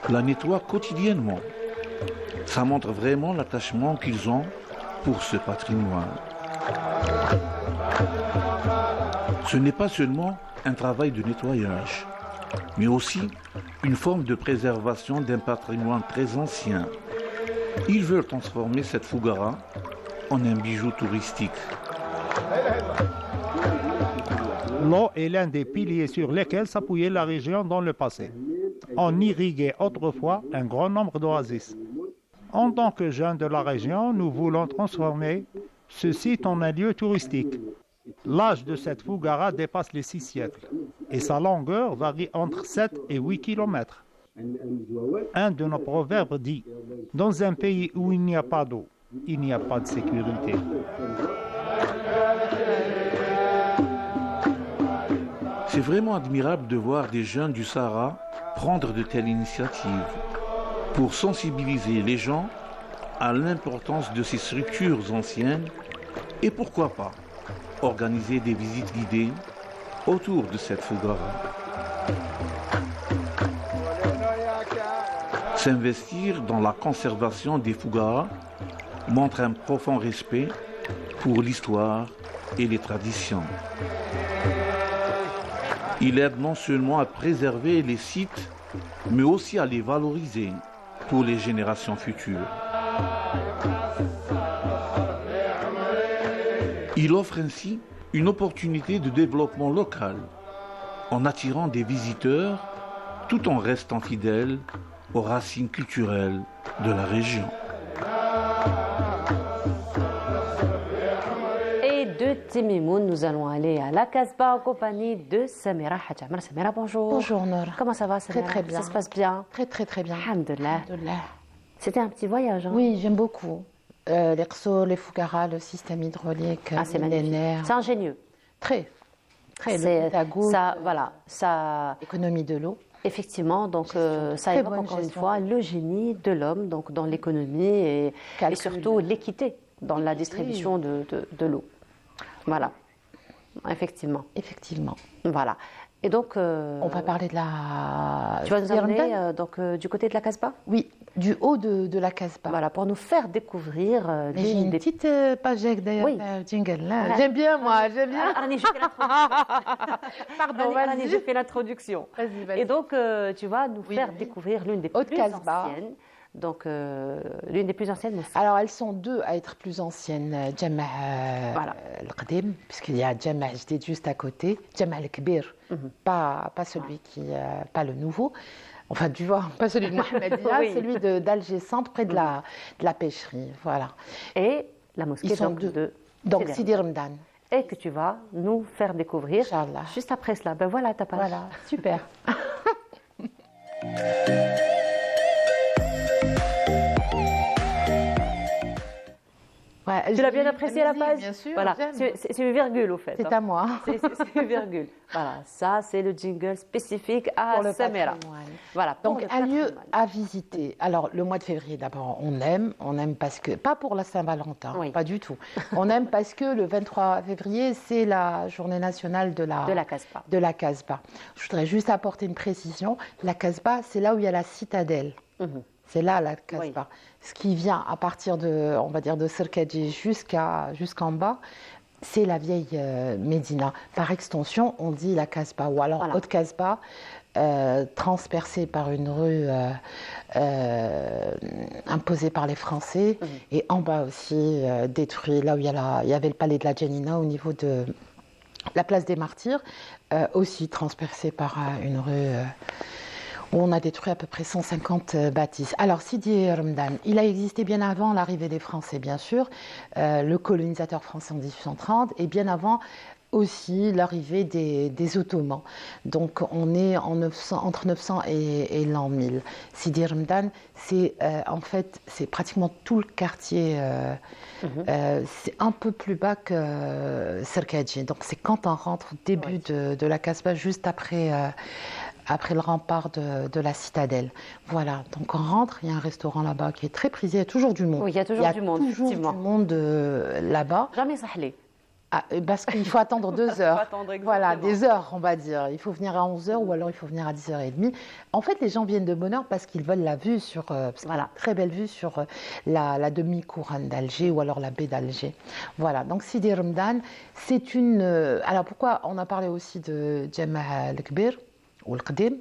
la nettoient quotidiennement. Ça montre vraiment l'attachement qu'ils ont pour ce patrimoine. Ce n'est pas seulement un travail de nettoyage, mais aussi une forme de préservation d'un patrimoine très ancien. Ils veulent transformer cette Fougara en un bijou touristique. L'eau est l'un des piliers sur lesquels s'appuyait la région dans le passé. On irriguait autrefois un grand nombre d'oasis. En tant que jeunes de la région, nous voulons transformer ce site en un lieu touristique. L'âge de cette Fougara dépasse les 6 siècles et sa longueur varie entre 7 et 8 kilomètres. Un de nos proverbes dit « Dans un pays où il n'y a pas d'eau, il n'y a pas de sécurité ». C'est vraiment admirable de voir des jeunes du Sahara prendre de telles initiatives pour sensibiliser les gens à l'importance de ces structures anciennes et pourquoi pas organiser des visites guidées autour de cette Fougara. S'investir dans la conservation des Fougara montre un profond respect pour l'histoire et les traditions. Il aide non seulement à préserver les sites, mais aussi à les valoriser pour les générations futures. Il offre ainsi une opportunité de développement local en attirant des visiteurs tout en restant fidèle aux racines culturelles de la région. Et de Timimoun, nous allons aller à la Casbah en compagnie de Samira Hadjamar. Samira, bonjour. Bonjour Nora. Comment ça va, Samira? Très bien. Ça se passe bien? Très bien. Alhamdoulilah. C'était un petit voyage, hein? Oui, j'aime beaucoup. Les Qso, les Fougara, le système hydraulique, c'est millénaire. C'est ingénieux. Très. Ça, voilà, ça... Économie de l'eau. Effectivement, donc ça Très évoque bonne encore une gestion. fois le génie de l'homme, donc dans l'économie et surtout l'équité dans la distribution de l'eau. Voilà, effectivement. Effectivement. Voilà. Et donc, on va parler de la. tu vas nous amener du côté de la Casbah? Oui, du haut de la Casbah. Voilà, pour nous faire découvrir. Mais j'ai une petite page d'ailleurs, Oui. jingle là. Voilà. J'aime bien moi, j'aime bien. Arnie, je fais l'introduction. Pardon, Arnie, vas-y. je fais l'introduction. Vas-y, vas-y. Et donc, tu vas nous faire découvrir l'une des Haute plus Casbah. anciennes. Donc, l'une des plus anciennes mosquées. Alors, elles sont deux à être plus anciennes. Jama' al-Qadim, puisqu'il y a Jama' Jdid juste à côté. Jama' al-Kbir, pas celui qui, pas le nouveau. Enfin, tu vois, pas celui de Mohammedia, Oui. celui d'Alger Centre, près de la pêcherie. Voilà. Et la mosquée Ils sont donc, deux. de Donc, Sidi Ramadan. Et que tu vas nous faire découvrir juste après cela. Ben voilà ta page. Voilà, super. Tu l'as bien apprécié la page? Bien sûr, Voilà, j'aime. c'est une virgule au fait. C'est à moi. C'est une virgule. Voilà, ça c'est le jingle spécifique à Pour le Samira. patrimoine. Voilà, pour Donc le un lieu patrimoine. à visiter. Alors le mois de février d'abord, on aime parce que, pas pour la Saint-Valentin, pas du tout. On aime parce que le 23 février, c'est la journée nationale de la Casbah. De la Casbah. Je voudrais juste apporter une précision. La Casbah, c'est là où il y a la citadelle. C'est là la Casbah. Ce qui vient à partir de, on va dire, de Serkadji jusqu'en bas, c'est la vieille Médina. Par extension, on dit la Casbah, ou alors Haute Casbah, transpercée par une rue imposée par les Français, et en bas aussi détruit, là où il y avait le palais de la Janina au niveau de la place des Martyrs, aussi transpercée par une rue où on a détruit à peu près 150 bâtisses. Alors Sidi Ramadan, il a existé bien avant l'arrivée des Français, bien sûr, le colonisateur français en 1830, et bien avant aussi l'arrivée des Ottomans. Donc on est entre 900 et l'an 1000. Sidi Ramadan, c'est en fait, c'est pratiquement tout le quartier. C'est un peu plus bas que Serkadji. Donc c'est quand on rentre au début de la Casbah, juste après le rempart de la citadelle. Voilà, donc on rentre, il y a un restaurant là-bas qui est très prisé, il y a toujours du monde. Oui, il y a toujours du monde, toujours effectivement. du monde là-bas. Jamais sahlé. Parce qu'il faut attendre 2 heures. attendre Voilà, des heures, on va dire. Il faut venir à 11h ou alors il faut venir à 10h30. En fait, les gens viennent de bonne heure parce qu'ils veulent la vue sur, très belle vue sur la demi-couronne d'Alger ou alors la baie d'Alger. Voilà, donc Sidi Ramadan, c'est une... alors pourquoi on a parlé aussi de Jama' al-Kbir ou al-Qadim,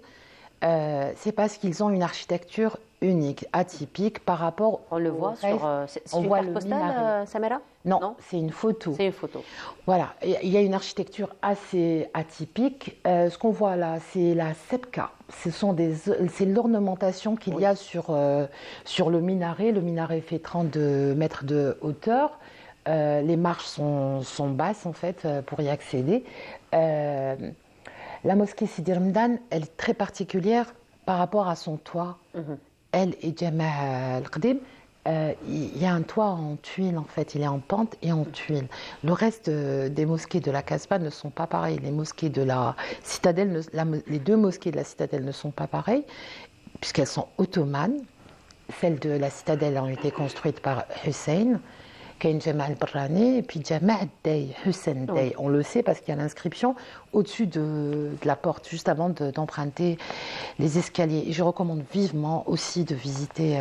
c'est parce qu'ils ont une architecture unique, atypique par rapport On le voit sur... c'est on une voit carte le postale, minaret. Samira? Non, c'est une photo. C'est une photo. Voilà, il y a une architecture assez atypique. Ce qu'on voit là, c'est la sepka. C'est l'ornementation qu'il y a sur le minaret. Le minaret fait 32 mètres de hauteur. Les marches sont basses en fait pour y accéder. La mosquée Sidi Ramadan, elle est très particulière par rapport à son toit. Elle et Jama' al-Qadim, il y a un toit en tuile en fait, il est en pente et en tuile. Le reste des mosquées de la Casbah ne sont pas pareilles. Les mosquées de la citadelle, les 2 mosquées de la citadelle ne sont pas pareilles puisqu'elles sont ottomanes. Celles de la citadelle ont été construites par Hussein, Kain Jama' al-Barrani, et puis Jama' al-Day, Hussein Day. On le sait parce qu'il y a l'inscription au-dessus de la porte, juste avant d'emprunter les escaliers. Et je recommande vivement aussi de visiter,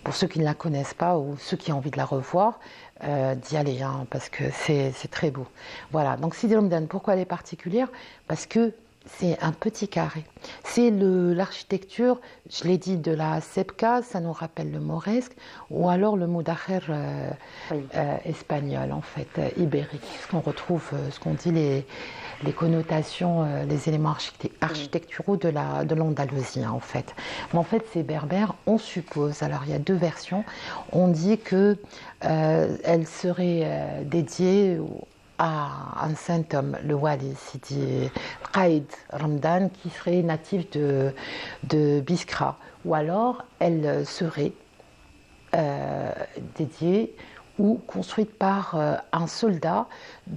pour ceux qui ne la connaissent pas ou ceux qui ont envie de la revoir, d'y aller, hein, parce que c'est très beau. Voilà, donc Sidi Ramadan, pourquoi elle est particulière? Parce que c'est un petit carré. C'est l'architecture, je l'ai dit, de la Sepka, ça nous rappelle le mauresque, ou alors le Moudakher espagnol, en fait, ibérique. Ce qu'on retrouve, ce qu'on dit, les connotations, les éléments architecturaux de l'Andalousie, en fait. Mais en fait, c'est berbère, on suppose. Alors, il y a 2 versions. On dit que elle serait dédiée à un saint homme, le Wali Sidi Qaïd Ramadan, qui serait natif de Biskra. Ou alors, elle serait dédiée ou construite par un soldat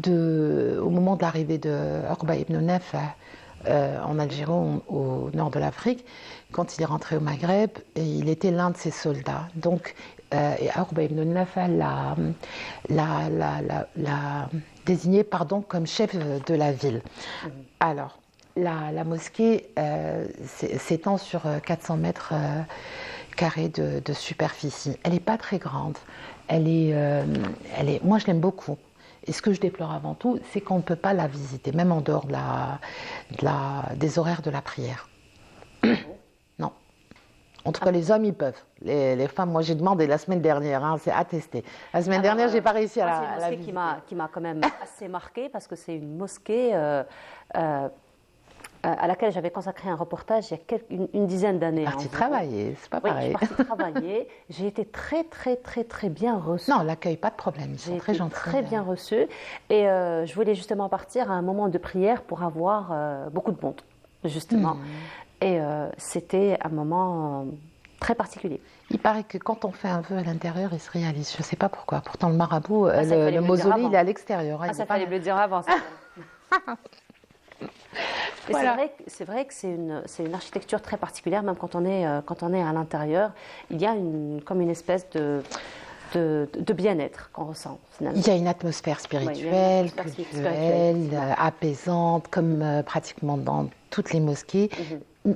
au moment de l'arrivée de Uqba ibn Nafeh en Algérie, au nord de l'Afrique. Quand il est rentré au Maghreb, il était l'un de ses soldats. Donc, Aouba ibn Nafal l'a désigné comme chef de la ville. Alors, la mosquée s'étend sur 400 mètres carrés de superficie. Elle n'est pas très grande. Moi, je l'aime beaucoup. Et ce que je déplore avant tout, c'est qu'on ne peut pas la visiter, même en dehors des horaires de la prière. Non. En tout cas, les hommes, ils peuvent. Les femmes, moi, j'ai demandé la semaine dernière, c'est attesté. La semaine dernière, j'ai pas réussi à la visiter. C'est une mosquée qui m'a quand même assez marquée, parce que c'est une mosquée à laquelle j'avais consacré un reportage il y a une dizaine d'années. Partie travailler, c'est pas pareil. Oui, je suis partie travailler. J'ai été très bien reçue. Non, l'accueil, pas de problème, ils sont très gentils. Très bien reçue. Et je voulais justement partir à un moment de prière pour avoir beaucoup de monde, justement. Et c'était un moment très particulier. Il paraît que quand on fait un vœu à l'intérieur, il se réalise. Je ne sais pas pourquoi. Pourtant, le marabout, le mausolée, il est à l'extérieur. Ça fallait me le dire avant. Voilà. C'est vrai que c'est une architecture très particulière, même quand on est à l'intérieur. Il y a comme une espèce de bien-être qu'on ressent, finalement. Il y a une atmosphère spirituelle, culturelle, apaisante, comme pratiquement dans toutes les mosquées.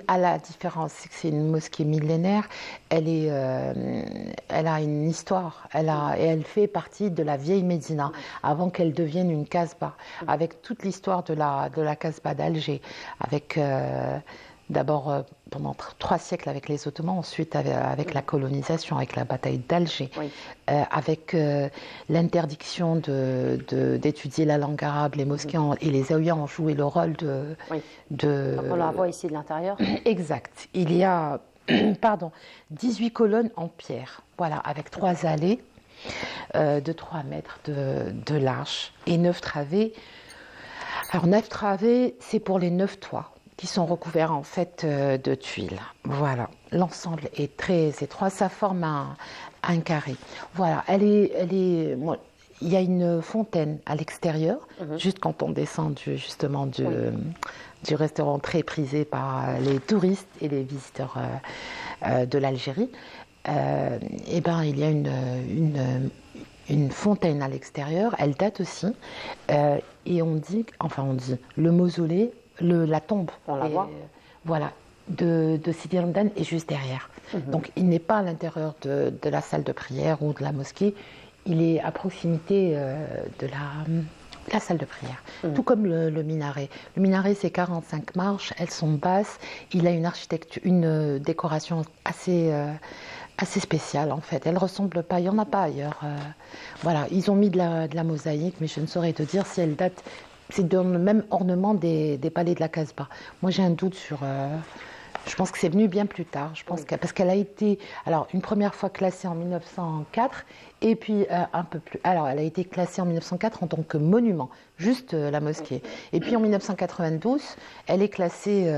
À la différence, c'est que c'est une mosquée millénaire. Elle a une histoire. Et elle fait partie de la vieille Médina, avant qu'elle devienne une Casbah, avec toute l'histoire de la Casbah d'Alger, avec d'abord pendant 3 siècles avec les Ottomans, ensuite avec la colonisation, avec la bataille d'Alger, avec l'interdiction d'étudier la langue arabe. Les mosquées et les zaouïas ont joué le rôle de... On la voit ici de l'intérieur. Exact. Il y a 18 colonnes en pierre, voilà, avec 3 allées de 3 mètres de large et 9 travées. Alors 9 travées, c'est pour les 9 toits qui sont recouverts en fait de tuiles. Voilà, l'ensemble est très étroit, ça forme un carré. Voilà, il y a une fontaine à l'extérieur, juste quand on descend du restaurant très prisé par les touristes et les visiteurs de l'Algérie. Il y a une fontaine à l'extérieur, elle date aussi, et on dit, le mausolée, la tombe, voilà, de Sidi Ramadan est juste derrière. Donc il n'est pas à l'intérieur de la salle de prière ou de la mosquée, il est à proximité de la salle de prière, tout comme le minaret. Le minaret, c'est 45 marches, elles sont basses, il a une décoration assez spéciale en fait. Elle ne ressemble pas, il n'y en a pas ailleurs. Voilà, ils ont mis de la mosaïque, mais je ne saurais te dire si elle date. C'est dans le même ornement des palais de la Casbah. Moi, j'ai un doute sur... je pense que c'est venu bien plus tard. Parce qu'elle a été, une première fois classée en 1904, et puis un peu plus... Alors, elle a été classée en 1904 en tant que monument, juste la mosquée. Et puis en 1992, elle est classée...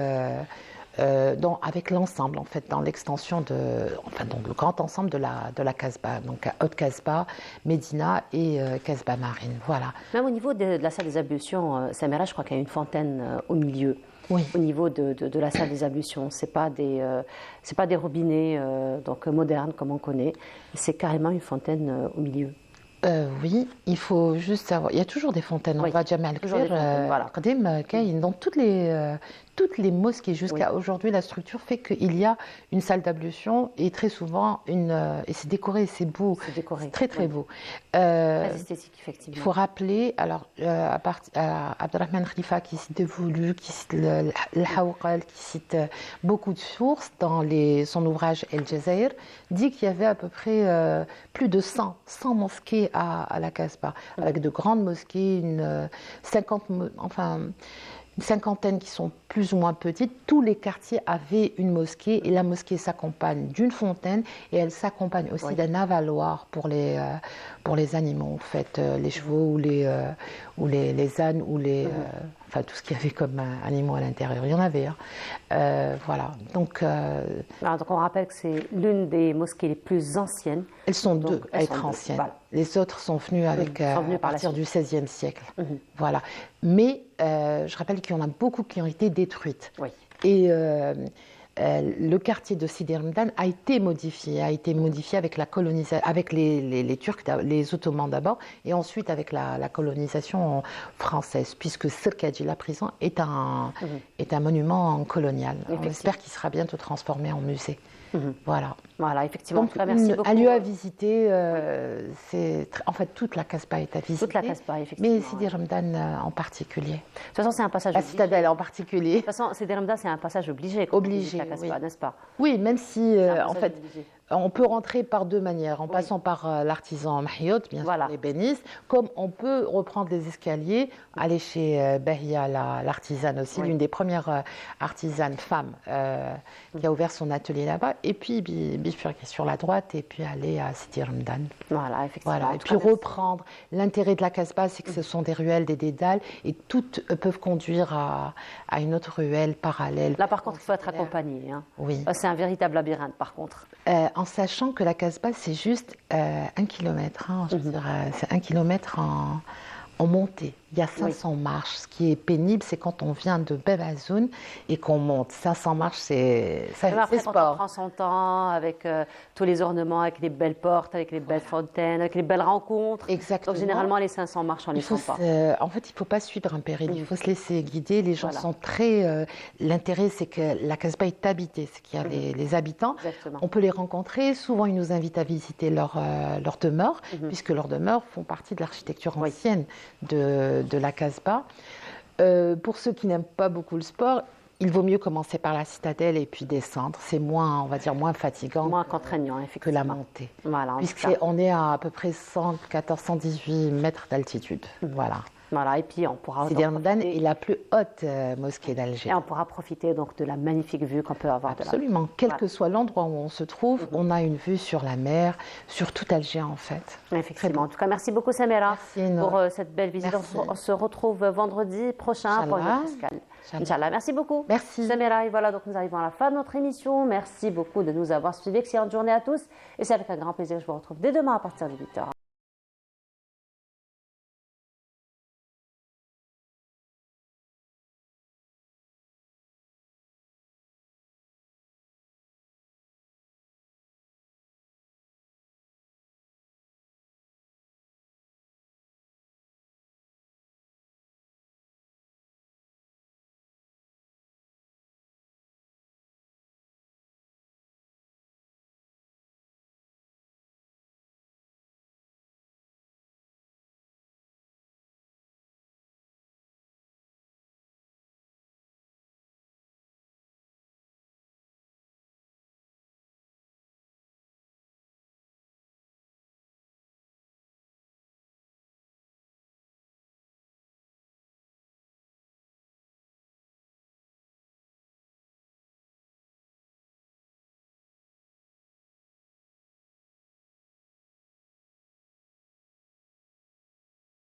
avec l'ensemble, en fait, dans l'extension dans le grand ensemble de la Casbah, donc Haute Casbah, Médina et Casbah Marine, voilà. Même au niveau de la salle des ablutions, Samira, je crois qu'il y a une fontaine au milieu. Oui. Au niveau de la salle des ablutions, c'est pas des robinets modernes comme on connaît, c'est carrément une fontaine au milieu. Oui, il faut juste savoir. Il y a toujours des fontaines. On va jamais dans toutes les mosquées jusqu'à aujourd'hui, la structure fait qu'il y a une salle d'ablution et très souvent et c'est décoré, c'est beau, c'est très beau. Très esthétique, effectivement. Il faut rappeler, Abdelrahman Khalifa qui cite Devoulu, qui cite le Hawqal, qui cite beaucoup de sources dans son ouvrage El Jazair, dit qu'il y avait à peu près plus de 100 mosquées à la Casbah, avec de grandes mosquées, une cinquantaine qui sont plus ou moins petites. Tous les quartiers avaient une mosquée et la mosquée s'accompagne d'une fontaine et elle s'accompagne aussi d'un avaloir pour les animaux, en fait, les chevaux ou les ânes ou enfin tout ce qu'il y avait comme animaux à l'intérieur, il y en avait. Voilà. Donc on rappelle que c'est l'une des mosquées les plus anciennes. Elles sont deux à être anciennes. Voilà. Les autres sont venues à partir du XVIe siècle. Voilà. Mais je rappelle qu'il y en a beaucoup qui ont été détruites. Oui. Et le quartier de Sidi Ramadan a été modifié avec la colonisation, avec les Turcs, les Ottomans d'abord, et ensuite avec la colonisation française, puisque Sirkadji, la prison, est un monument colonial. On espère qu'il sera bientôt transformé en musée. Voilà. Voilà, effectivement. Donc, merci beaucoup. Un lieu à visiter, en fait, toute la Casbah est à visiter. Toute la Casbah, effectivement. Mais Sidi Ramadan en particulier. De toute façon, c'est un passage obligé. La citadelle en particulier. De toute façon, Sidi Ramadan, c'est un passage obligé. Obligé, la Casbah, n'est-ce pas? Oui, même si, en fait, obligé. On peut rentrer par deux manières, en passant par l'artisan Mahiot, bien sûr, les bénisses, comme on peut reprendre les escaliers, aller chez Bahia, l'artisane aussi, l'une des premières artisanes femmes qui a ouvert son atelier là-bas, et puis bifurquer sur la droite et puis aller à Sidi Ramadan. Voilà, effectivement. Voilà. Et puis reprendre. L'intérêt de la Casbah, c'est que ce sont des ruelles, des dédales, et toutes peuvent conduire à une autre ruelle parallèle. Là, par contre, il faut être accompagné. Hein. Oui. C'est un véritable labyrinthe, par contre. En sachant que la Casbah, c'est juste 1 kilomètre. Hein, je veux dire, c'est 1 kilomètre en montée. Il y a 500 marches. Ce qui est pénible, c'est quand on vient de Bebazoun et qu'on monte. 500 marches, c'est sport. Quand on prend son temps avec tous les ornements, avec les belles portes, avec les belles fontaines, avec les belles rencontres. Exactement. Donc généralement, les 500 marches, on les sent pas. En fait, il ne faut pas suivre un périple. Il faut se laisser guider. Les gens sont très... L'intérêt, c'est que la Casbah est habitée. C'est qu'il y a les habitants. Exactement. On peut les rencontrer. Souvent, ils nous invitent à visiter leur demeure, puisque leurs demeures font partie de l'architecture ancienne de la Casbah. Pour ceux qui n'aiment pas beaucoup le sport, il vaut mieux commencer par la citadelle et puis descendre. C'est moins, on va dire, moins fatigant, moins contraignant que la montée. Voilà, puisqu'on est à peu près 114-118 mètres d'altitude. Voilà. Voilà, et puis on pourra... Sidi Ramadan est la plus haute mosquée d'Alger. Et on pourra profiter donc de la magnifique vue qu'on peut avoir. Absolument. Quel que soit l'endroit où on se trouve, on a une vue sur la mer, sur tout Alger en fait. Effectivement. En tout cas, merci beaucoup Samira pour cette belle visite. On se retrouve vendredi prochain pour une autre escale. Inch'Allah. Merci beaucoup. Merci. Samira, et voilà, donc nous arrivons à la fin de notre émission. Merci beaucoup de nous avoir suivis. Excellente journée à tous. Et c'est avec un grand plaisir que je vous retrouve dès demain à partir de 8h.